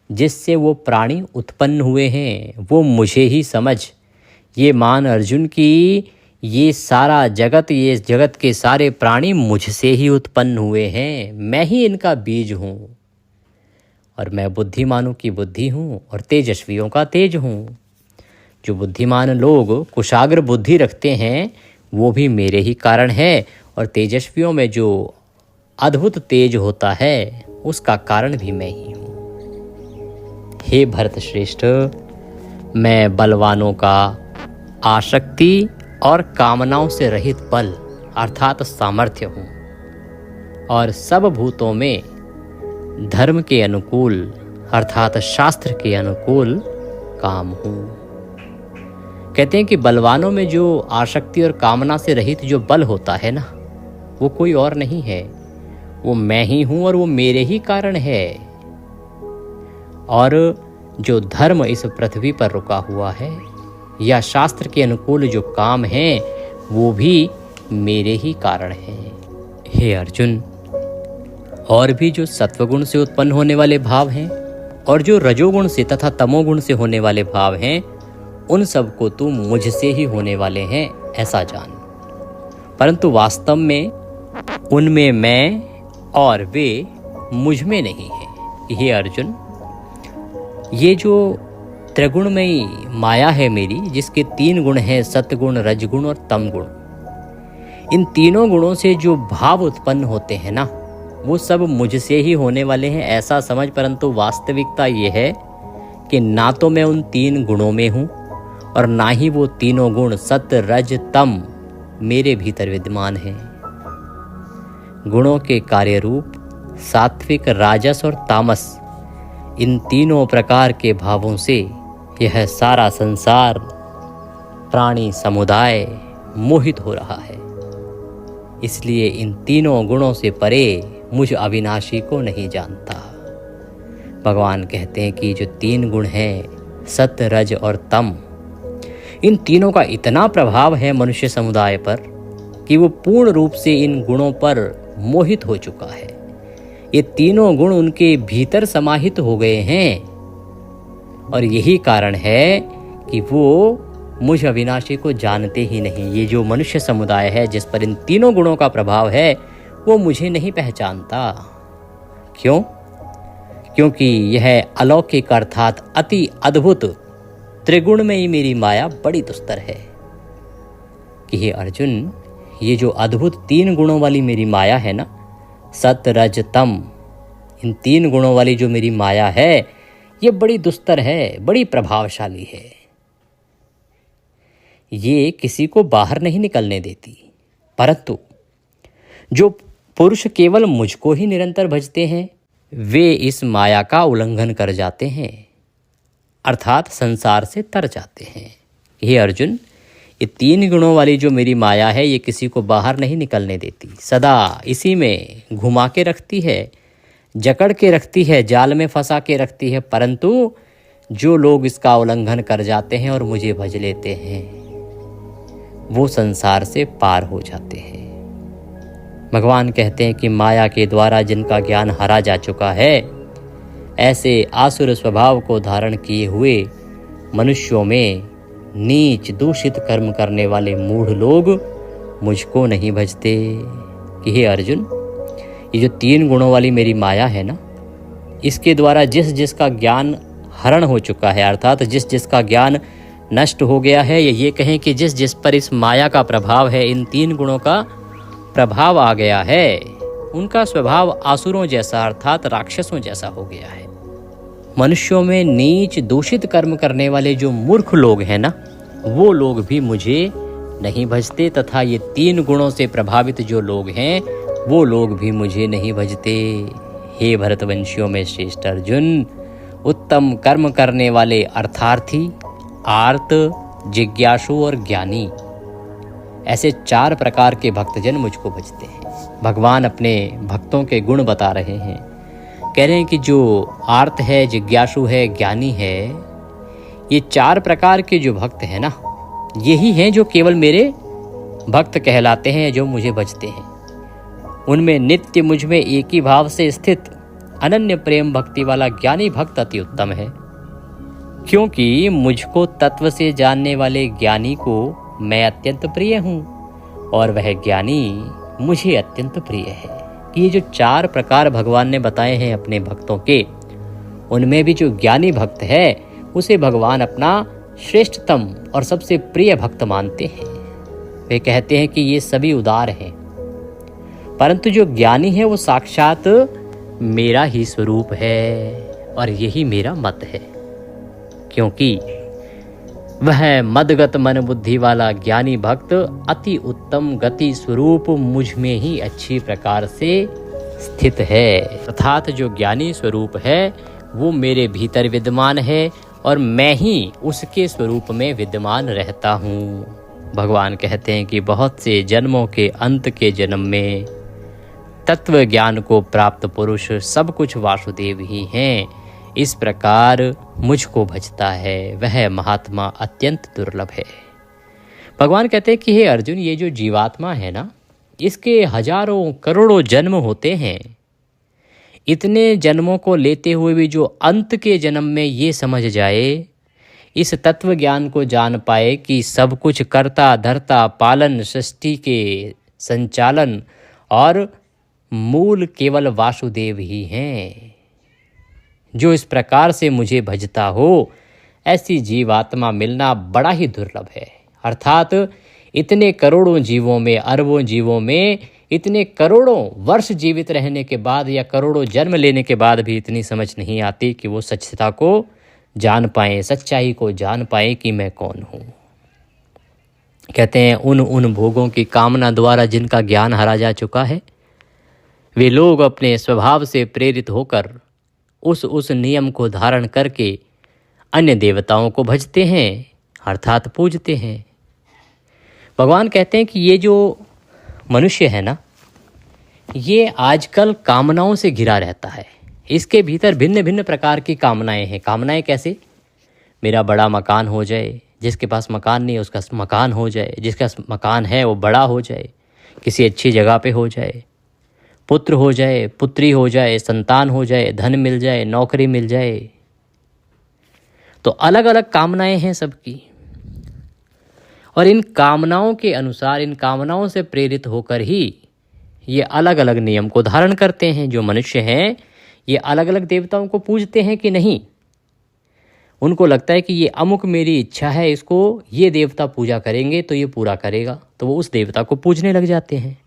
जिससे वो प्राणी उत्पन्न हुए हैं, वो मुझे ही समझ। ये मान अर्जुन की ये सारा जगत, ये जगत के सारे प्राणी मुझसे ही उत्पन्न हुए हैं। मैं ही इनका बीज हूँ, और मैं बुद्धिमानों की बुद्धि हूँ, और तेजस्वियों का तेज हूँ। जो बुद्धिमान लोग कुशाग्र बुद्धि रखते हैं वो भी मेरे ही कारण है, और तेजस्वियों में जो अद्भुत तेज होता है उसका कारण भी मैं ही हूँ। हे भरत श्रेष्ठ, मैं बलवानों का आसक्ति और कामनाओं से रहित बल अर्थात सामर्थ्य हूँ, और सब भूतों में धर्म के अनुकूल अर्थात शास्त्र के अनुकूल काम हूँ। कहते हैं कि बलवानों में जो आसक्ति और कामना से रहित जो बल होता है ना, वो कोई और नहीं है, वो मैं ही हूँ और वो मेरे ही कारण है। और जो धर्म इस पृथ्वी पर रुका हुआ है या शास्त्र के अनुकूल जो काम है वो भी मेरे ही कारण है। हे अर्जुन, और भी जो सत्वगुण से उत्पन्न होने वाले भाव हैं और जो रजोगुण से तथा तमोगुण से होने वाले भाव हैं, उन सब को तू मुझसे ही होने वाले हैं ऐसा जान, परंतु वास्तव में उनमें मैं और वे मुझ में नहीं है। हे अर्जुन, ये जो त्रिगुणमयी माया है मेरी, जिसके 3 गुण हैं, सत्गुण, रजगुण और तमगुण, इन तीनों गुणों से जो भाव उत्पन्न होते हैं ना, वो सब मुझसे ही होने वाले हैं ऐसा समझ, परंतु वास्तविकता ये है कि ना तो मैं उन 3 गुणों में हूँ और ना ही वो तीनों गुण सत्य रज तम मेरे भीतर विद्यमान हैं। गुणों के कार्य रूप सात्विक, राजस और तामस, इन तीनों प्रकार के भावों से यह सारा संसार, प्राणी समुदाय मोहित हो रहा है। इसलिए इन तीनों गुणों से परे मुझ अविनाशी को नहीं जानता। भगवान कहते हैं कि जो 3 गुण हैं, सत्य, रज और तम, इन तीनों का इतना प्रभाव है मनुष्य समुदाय पर कि वो पूर्ण रूप से इन गुणों पर मोहित हो चुका है। ये तीनों गुण उनके भीतर समाहित हो गए हैं, और यही कारण है कि वो मुझ अविनाशी को जानते ही नहीं। ये जो मनुष्य समुदाय है जिस पर इन तीनों गुणों का प्रभाव है, वो मुझे नहीं पहचानता। क्यों? क्योंकि यह अलौकिक अर्थात अति अद्भुत त्रिगुण में ही मेरी माया बड़ी दुस्तर है। कि हे अर्जुन, ये जो अद्भुत 3 गुणों वाली मेरी माया है ना, सत्य रज तम, इन 3 गुणों वाली जो मेरी माया है, ये बड़ी दुस्तर है, बड़ी प्रभावशाली है। ये किसी को बाहर नहीं निकलने देती, परंतु जो पुरुष केवल मुझको ही निरंतर भजते हैं, वे इस माया का उल्लंघन कर जाते हैं, अर्थात संसार से तर जाते हैं। हे अर्जुन, ये 3 गुणों वाली जो मेरी माया है, ये किसी को बाहर नहीं निकलने देती, सदा इसी में घुमा के रखती है, जकड़ के रखती है, जाल में फंसा के रखती है। परंतु जो लोग इसका उल्लंघन कर जाते हैं और मुझे भज लेते हैं, वो संसार से पार हो जाते हैं। भगवान कहते हैं कि माया के द्वारा जिनका ज्ञान हरा जा चुका है, ऐसे आसुर स्वभाव को धारण किए हुए मनुष्यों में नीच दूषित कर्म करने वाले मूढ़ लोग मुझको नहीं भजते। कि हे अर्जुन, ये जो 3 गुणों वाली मेरी माया है ना, इसके द्वारा जिस जिसका ज्ञान हरण हो चुका है, अर्थात जिस जिसका ज्ञान नष्ट हो गया है, या ये कहें कि जिस जिस पर इस माया का प्रभाव है, इन 3 गुणों का प्रभाव आ गया है, उनका स्वभाव आसुरों जैसा अर्थात राक्षसों जैसा हो गया है। मनुष्यों में नीच दूषित कर्म करने वाले जो मूर्ख लोग हैं ना, वो लोग भी मुझे नहीं भजते, तथा ये 3 गुणों से प्रभावित जो लोग हैं, वो लोग भी मुझे नहीं भजते। हे भरतवंशियों में श्रेष्ठ अर्जुन, उत्तम कर्म करने वाले अर्थार्थी, आर्त, जिज्ञासु और ज्ञानी, ऐसे 4 प्रकार के भक्तजन मुझको भजते हैं। भगवान अपने भक्तों के गुण बता रहे हैं, कह रहे हैं कि जो आर्त है, जिज्ञासु है, ज्ञानी है, ये 4 प्रकार के जो भक्त हैं ना, यही हैं जो केवल मेरे भक्त कहलाते हैं, जो मुझे भजते हैं। उनमें नित्य मुझ में एक ही भाव से स्थित अनन्य प्रेम भक्ति वाला ज्ञानी भक्त अति उत्तम है, क्योंकि मुझको तत्व से जानने वाले ज्ञानी को मैं अत्यंत प्रिय हूँ और वह ज्ञानी मुझे अत्यंत प्रिय है। ये जो 4 प्रकार भगवान ने बताए हैं अपने भक्तों के, उनमें भी जो ज्ञानी भक्त है, उसे भगवान अपना श्रेष्ठतम और सबसे प्रिय भक्त मानते हैं। वे कहते हैं कि ये सभी उदार हैं, परंतु जो ज्ञानी है वो साक्षात मेरा ही स्वरूप है और यही मेरा मत है, क्योंकि वह मदगत मन बुद्धि वाला ज्ञानी भक्त अति उत्तम गति स्वरूप मुझ में ही अच्छी प्रकार से स्थित है। अर्थात जो ज्ञानी स्वरूप है वो मेरे भीतर विद्यमान है और मैं ही उसके स्वरूप में विद्यमान रहता हूँ। भगवान कहते हैं कि बहुत से जन्मों के अंत के जन्म में तत्व ज्ञान को प्राप्त पुरुष सब कुछ वासुदेव ही हैं। इस प्रकार मुझको भजता है वह महात्मा अत्यंत दुर्लभ है। भगवान कहते हैं कि हे अर्जुन, ये जो जीवात्मा है ना, इसके हजारों करोड़ों जन्म होते हैं। इतने जन्मों को लेते हुए भी जो अंत के जन्म में ये समझ जाए, इस तत्व ज्ञान को जान पाए कि सब कुछ कर्ता धर्ता पालन सृष्टि के संचालन और मूल केवल वासुदेव ही हैं, जो इस प्रकार से मुझे भजता हो, ऐसी जीवात्मा मिलना बड़ा ही दुर्लभ है। अर्थात इतने करोड़ों जीवों में, अरबों जीवों में, इतने करोड़ों वर्ष जीवित रहने के बाद या करोड़ों जन्म लेने के बाद भी इतनी समझ नहीं आती कि वो सच्चता को जान पाएं, सच्चाई को जान पाएं कि मैं कौन हूँ। कहते हैं उन भोगों की कामना द्वारा जिनका ज्ञान हारा जा चुका है, वे लोग अपने स्वभाव से प्रेरित होकर उस नियम को धारण करके अन्य देवताओं को भजते हैं, अर्थात पूजते हैं। भगवान कहते हैं कि ये जो मनुष्य है ना, ये आजकल कामनाओं से घिरा रहता है। इसके भीतर भिन्न भिन्न प्रकार की कामनाएं हैं। कामनाएं कैसे? मेरा बड़ा मकान हो जाए, जिसके पास मकान नहीं है उसका मकान हो जाए, जिसका मकान है वो बड़ा हो जाए, किसी अच्छी जगह पे हो जाए, पुत्र हो जाए, पुत्री हो जाए, संतान हो जाए, धन मिल जाए, नौकरी मिल जाए। तो अलग अलग कामनाएं हैं सबकी, और इन कामनाओं के अनुसार, इन कामनाओं से प्रेरित होकर ही ये अलग अलग नियम को धारण करते हैं। जो मनुष्य हैं ये अलग अलग देवताओं को पूजते हैं कि नहीं, उनको लगता है कि ये अमुक मेरी इच्छा है, इसको ये देवता पूजा करेंगे तो ये पूरा करेगा, तो वो उस देवता को पूजने लग जाते हैं।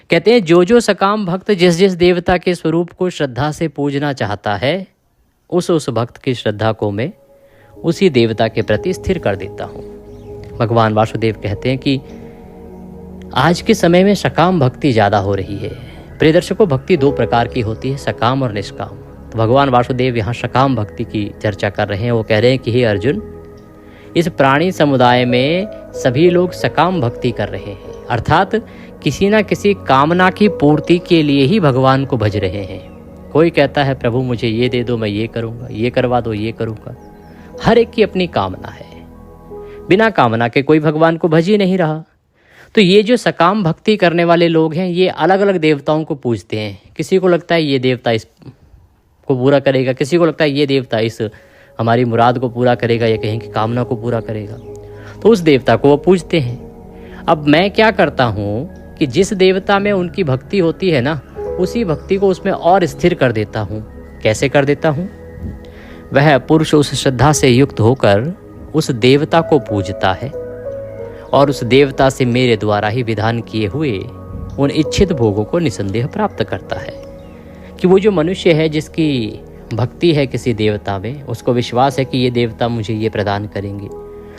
कहते हैं जो जो सकाम भक्त जिस जिस देवता के स्वरूप को श्रद्धा से पूजना चाहता है, उस भक्त की श्रद्धा को मैं उसी देवता के प्रति स्थिर कर देता हूँ। भगवान वासुदेव कहते हैं कि आज के समय में सकाम भक्ति ज़्यादा हो रही है। प्रिय दर्शकों, भक्ति दो प्रकार की होती है, सकाम और निष्काम। तो भगवान वासुदेव यहाँ सकाम भक्ति की चर्चा कर रहे हैं। वो कह रहे हैं कि हे अर्जुन, इस प्राणी समुदाय में सभी लोग सकाम भक्ति कर रहे हैं, अर्थात किसी न किसी कामना की पूर्ति के लिए ही भगवान को भज रहे हैं। कोई कहता है प्रभु मुझे ये दे दो, मैं ये करूँगा, ये करवा दो, ये करूँगा। हर एक की अपनी कामना है, बिना कामना के कोई भगवान को भज ही नहीं रहा। तो ये जो सकाम भक्ति करने वाले लोग हैं, ये अलग अलग देवताओं को पूजते हैं। किसी को लगता है ये देवता इस को पूरा करेगा, किसी को लगता है ये देवता इस हमारी मुराद को पूरा करेगा या कहीं की कामना को पूरा करेगा, तो उस देवता को वो पूजते हैं। अब मैं क्या करता हूँ कि जिस देवता में उनकी भक्ति होती है ना, उसी भक्ति को उसमें और स्थिर कर देता हूँ। कैसे कर देता हूँ? वह पुरुष उस श्रद्धा से युक्त होकर उस देवता को पूजता है और उस देवता से मेरे द्वारा ही विधान किए हुए उन इच्छित भोगों को निसंदेह प्राप्त करता है। कि वो जो मनुष्य है जिसकी भक्ति है किसी देवता में, उसको विश्वास है कि ये देवता मुझे ये प्रदान करेंगे,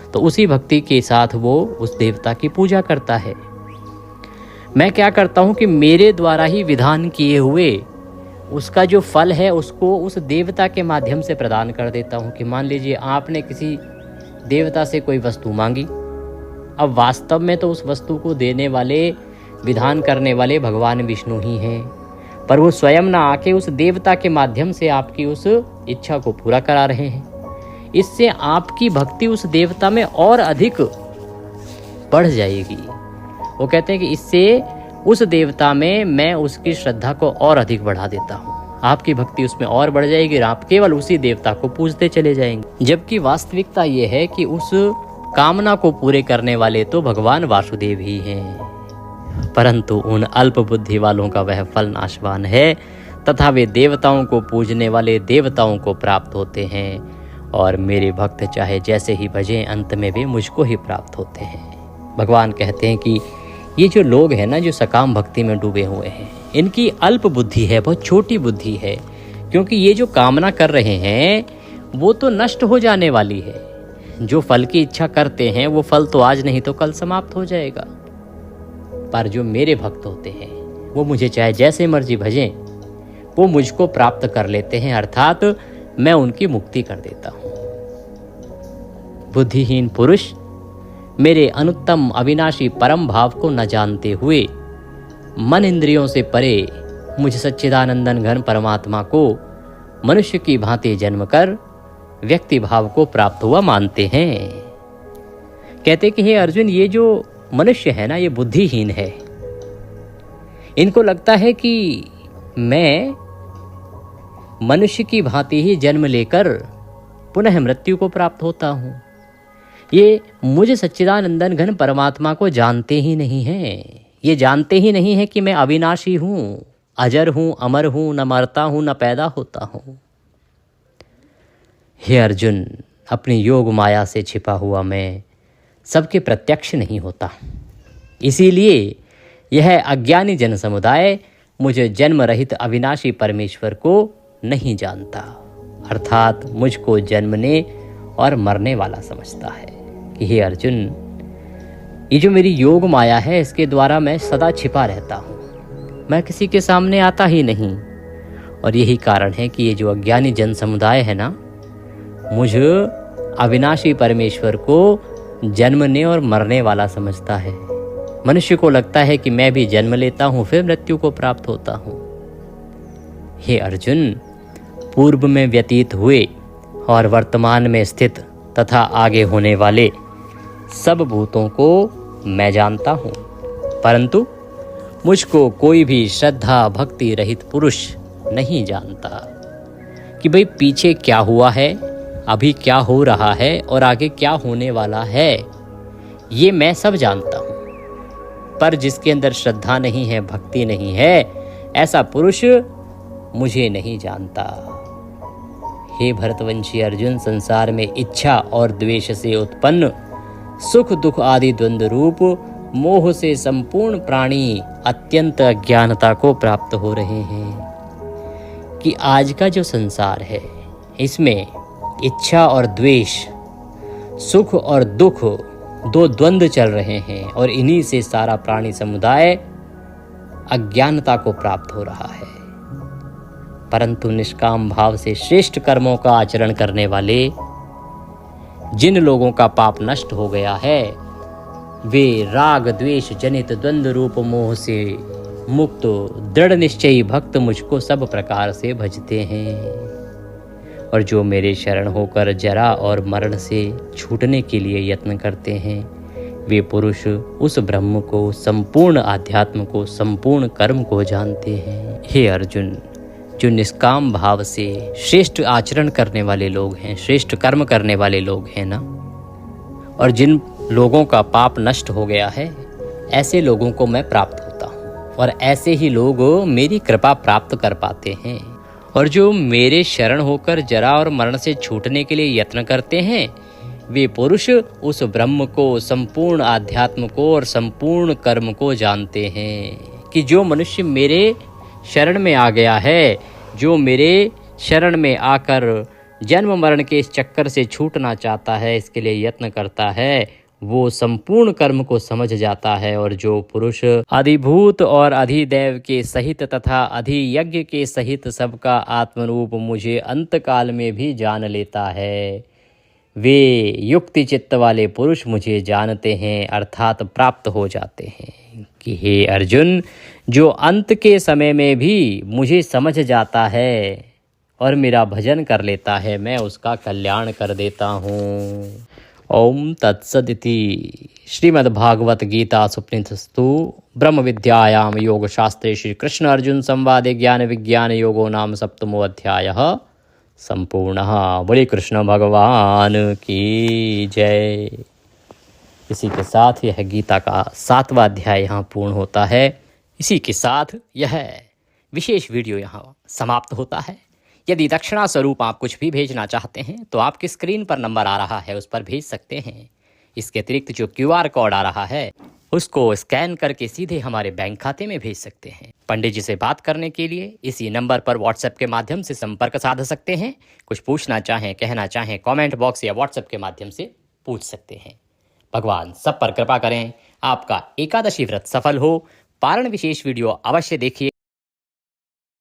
तो उसी भक्ति के साथ वो उस देवता की पूजा करता है। मैं क्या करता हूँ कि मेरे द्वारा ही विधान किए हुए उसका जो फल है उसको उस देवता के माध्यम से प्रदान कर देता हूँ। कि मान लीजिए आपने किसी देवता से कोई वस्तु मांगी, अब वास्तव में तो उस वस्तु को देने वाले, विधान करने वाले भगवान विष्णु ही हैं, पर वो स्वयं ना आके उस देवता के माध्यम से आपकी उस इच्छा को पूरा करा रहे हैं। इससे आपकी भक्ति उस देवता में और अधिक बढ़ जाएगी। वो कहते हैं कि इससे उस देवता में मैं उसकी श्रद्धा को और अधिक बढ़ा देता हूँ, आपकी भक्ति उसमें और बढ़ जाएगी और आप केवल उसी देवता को पूजते चले जाएंगे। जबकि वास्तविकता ये है कि उस कामना को पूरे करने वाले तो भगवान वासुदेव ही हैं, परंतु उन अल्प बुद्धि वालों का वह फल नाशवान है तथा वे देवताओं को पूजने वाले देवताओं को प्राप्त होते हैं और मेरे भक्त चाहे जैसे ही भजें अंत में वे मुझको ही प्राप्त होते हैं। भगवान कहते हैं कि ये जो लोग हैं ना, जो सकाम भक्ति में डूबे हुए हैं, इनकी अल्प बुद्धि है, बहुत छोटी बुद्धि है, क्योंकि ये जो कामना कर रहे हैं वो तो नष्ट हो जाने वाली है। जो फल की इच्छा करते हैं वो फल तो आज नहीं तो कल समाप्त हो जाएगा। पर जो मेरे भक्त होते हैं वो मुझे चाहे जैसे मर्जी भजें, वो मुझको प्राप्त कर लेते हैं, अर्थात मैं उनकी मुक्ति कर देता हूँ। बुद्धिहीन पुरुष मेरे अनुत्तम अविनाशी परम भाव को न जानते हुए मन इंद्रियों से परे मुझ सच्चिदानंदन घन परमात्मा को मनुष्य की भांति जन्म कर व्यक्ति भाव को प्राप्त हुआ मानते हैं। कहते कि हे अर्जुन, ये जो मनुष्य है ना, ये बुद्धिहीन है। इनको लगता है कि मैं मनुष्य की भांति ही जन्म लेकर पुनः मृत्यु को प्राप्त होता हूँ। ये मुझे सच्चिदानंदन घन परमात्मा को जानते ही नहीं हैं। ये जानते ही नहीं है कि मैं अविनाशी हूँ, अजर हूँ, अमर हूँ, न मरता हूँ न पैदा होता हूँ। हे अर्जुन, अपनी योग माया से छिपा हुआ मैं सबके प्रत्यक्ष नहीं होता। इसीलिए यह अज्ञानी जन समुदाय मुझे जन्म रहित अविनाशी परमेश्वर को नहीं जानता, अर्थात मुझको जन्मने और मरने वाला समझता है। कि हे अर्जुन, ये जो मेरी योग माया है, इसके द्वारा मैं सदा छिपा रहता हूँ, मैं किसी के सामने आता ही नहीं। और यही कारण है कि ये जो अज्ञानी जन समुदाय है ना, मुझ अविनाशी परमेश्वर को जन्मने और मरने वाला समझता है। मनुष्य को लगता है कि मैं भी जन्म लेता हूँ फिर मृत्यु को प्राप्त होता हूँ। हे अर्जुन, पूर्व में व्यतीत हुए और वर्तमान में स्थित तथा आगे होने वाले सब भूतों को मैं जानता हूँ, परंतु मुझको कोई भी श्रद्धा भक्ति रहित पुरुष नहीं जानता कि भाई पीछे क्या हुआ है, अभी क्या हो रहा है और आगे क्या होने वाला है। ये मैं सब जानता हूँ, पर जिसके अंदर श्रद्धा नहीं है, भक्ति नहीं है, ऐसा पुरुष मुझे नहीं जानता। हे भरतवंशी अर्जुन, संसार में इच्छा और द्वेष से उत्पन्न सुख दुख आदि द्वंद्व रूप मोह से संपूर्ण प्राणी अत्यंत अज्ञानता को प्राप्त हो रहे हैं। कि आज का जो संसार है, इसमें इच्छा और द्वेष, सुख और दुख, दो द्वंद्व चल रहे हैं और इन्हीं से सारा प्राणी समुदाय अज्ञानता को प्राप्त हो रहा है। परंतु निष्काम भाव से श्रेष्ठ कर्मों का आचरण करने वाले जिन लोगों का पाप नष्ट हो गया है, वे राग द्वेष जनित द्वंद्व रूप मोह से मुक्त दृढ़ निश्चयी भक्त मुझको सब प्रकार से भजते हैं। और जो मेरे शरण होकर जरा और मरण से छूटने के लिए यत्न करते हैं, वे पुरुष उस ब्रह्म को, संपूर्ण आध्यात्म को, संपूर्ण कर्म को जानते हैं। हे अर्जुन, जो निष्काम भाव से श्रेष्ठ आचरण करने वाले लोग हैं, श्रेष्ठ कर्म करने वाले लोग हैं ना, और जिन लोगों का पाप नष्ट हो गया है, ऐसे लोगों को मैं प्राप्त होता हूँ और ऐसे ही लोग मेरी कृपा प्राप्त कर पाते हैं। और जो मेरे शरण होकर जरा और मरण से छूटने के लिए यत्न करते हैं, वे पुरुष उस ब्रह्म को, संपूर्ण आध्यात्म को और संपूर्ण कर्म को जानते हैं। कि जो मनुष्य मेरे शरण में आ गया है, जो मेरे शरण में आकर जन्म मरण के इस चक्कर से छूटना चाहता है, इसके लिए यत्न करता है, वो संपूर्ण कर्म को समझ जाता है। और जो पुरुष अधिभूत और अधिदैव के सहित तथा अधियज्ञ के सहित सबका आत्मरूप मुझे अंतकाल में भी जान लेता है, वे युक्ति चित्त वाले पुरुष मुझे जानते हैं, अर्थात प्राप्त हो जाते हैं। कि हे अर्जुन, जो अंत के समय में भी मुझे समझ जाता है और मेरा भजन कर लेता है, मैं उसका कल्याण कर देता हूँ। ओम तत्सदिति। श्रीमद्भागवत गीता सुपनिषत्सु ब्रह्म विद्यायाम योग शास्त्रे श्री कृष्ण अर्जुन संवादे ज्ञान विज्ञान योगो नाम सप्तमो अध्यायः संपूर्णः। बोले कृष्ण भगवान की जय। इसी के साथ यह गीता का 7वां अध्याय यहाँ पूर्ण होता है। इसी के साथ यह विशेष वीडियो यहाँ समाप्त होता है। यदि दक्षिणा स्वरूप आप कुछ भी भेजना चाहते हैं तो आपकी स्क्रीन पर नंबर आ रहा है, उस पर भेज सकते हैं। इसके अतिरिक्त जो QR कोड आ रहा है उसको स्कैन करके सीधे हमारे बैंक खाते में भेज सकते हैं। पंडित जी से बात करने के लिए इसी नंबर पर व्हाट्सएप के माध्यम से संपर्क साध सकते हैं। कुछ पूछना चाहें, कहना चाहें, कमेंट बॉक्स या व्हाट्सएप के माध्यम से पूछ सकते हैं। भगवान सब पर कृपा करें, आपका एकादशी व्रत सफल हो। पारण विशेष वीडियो अवश्य देखिए।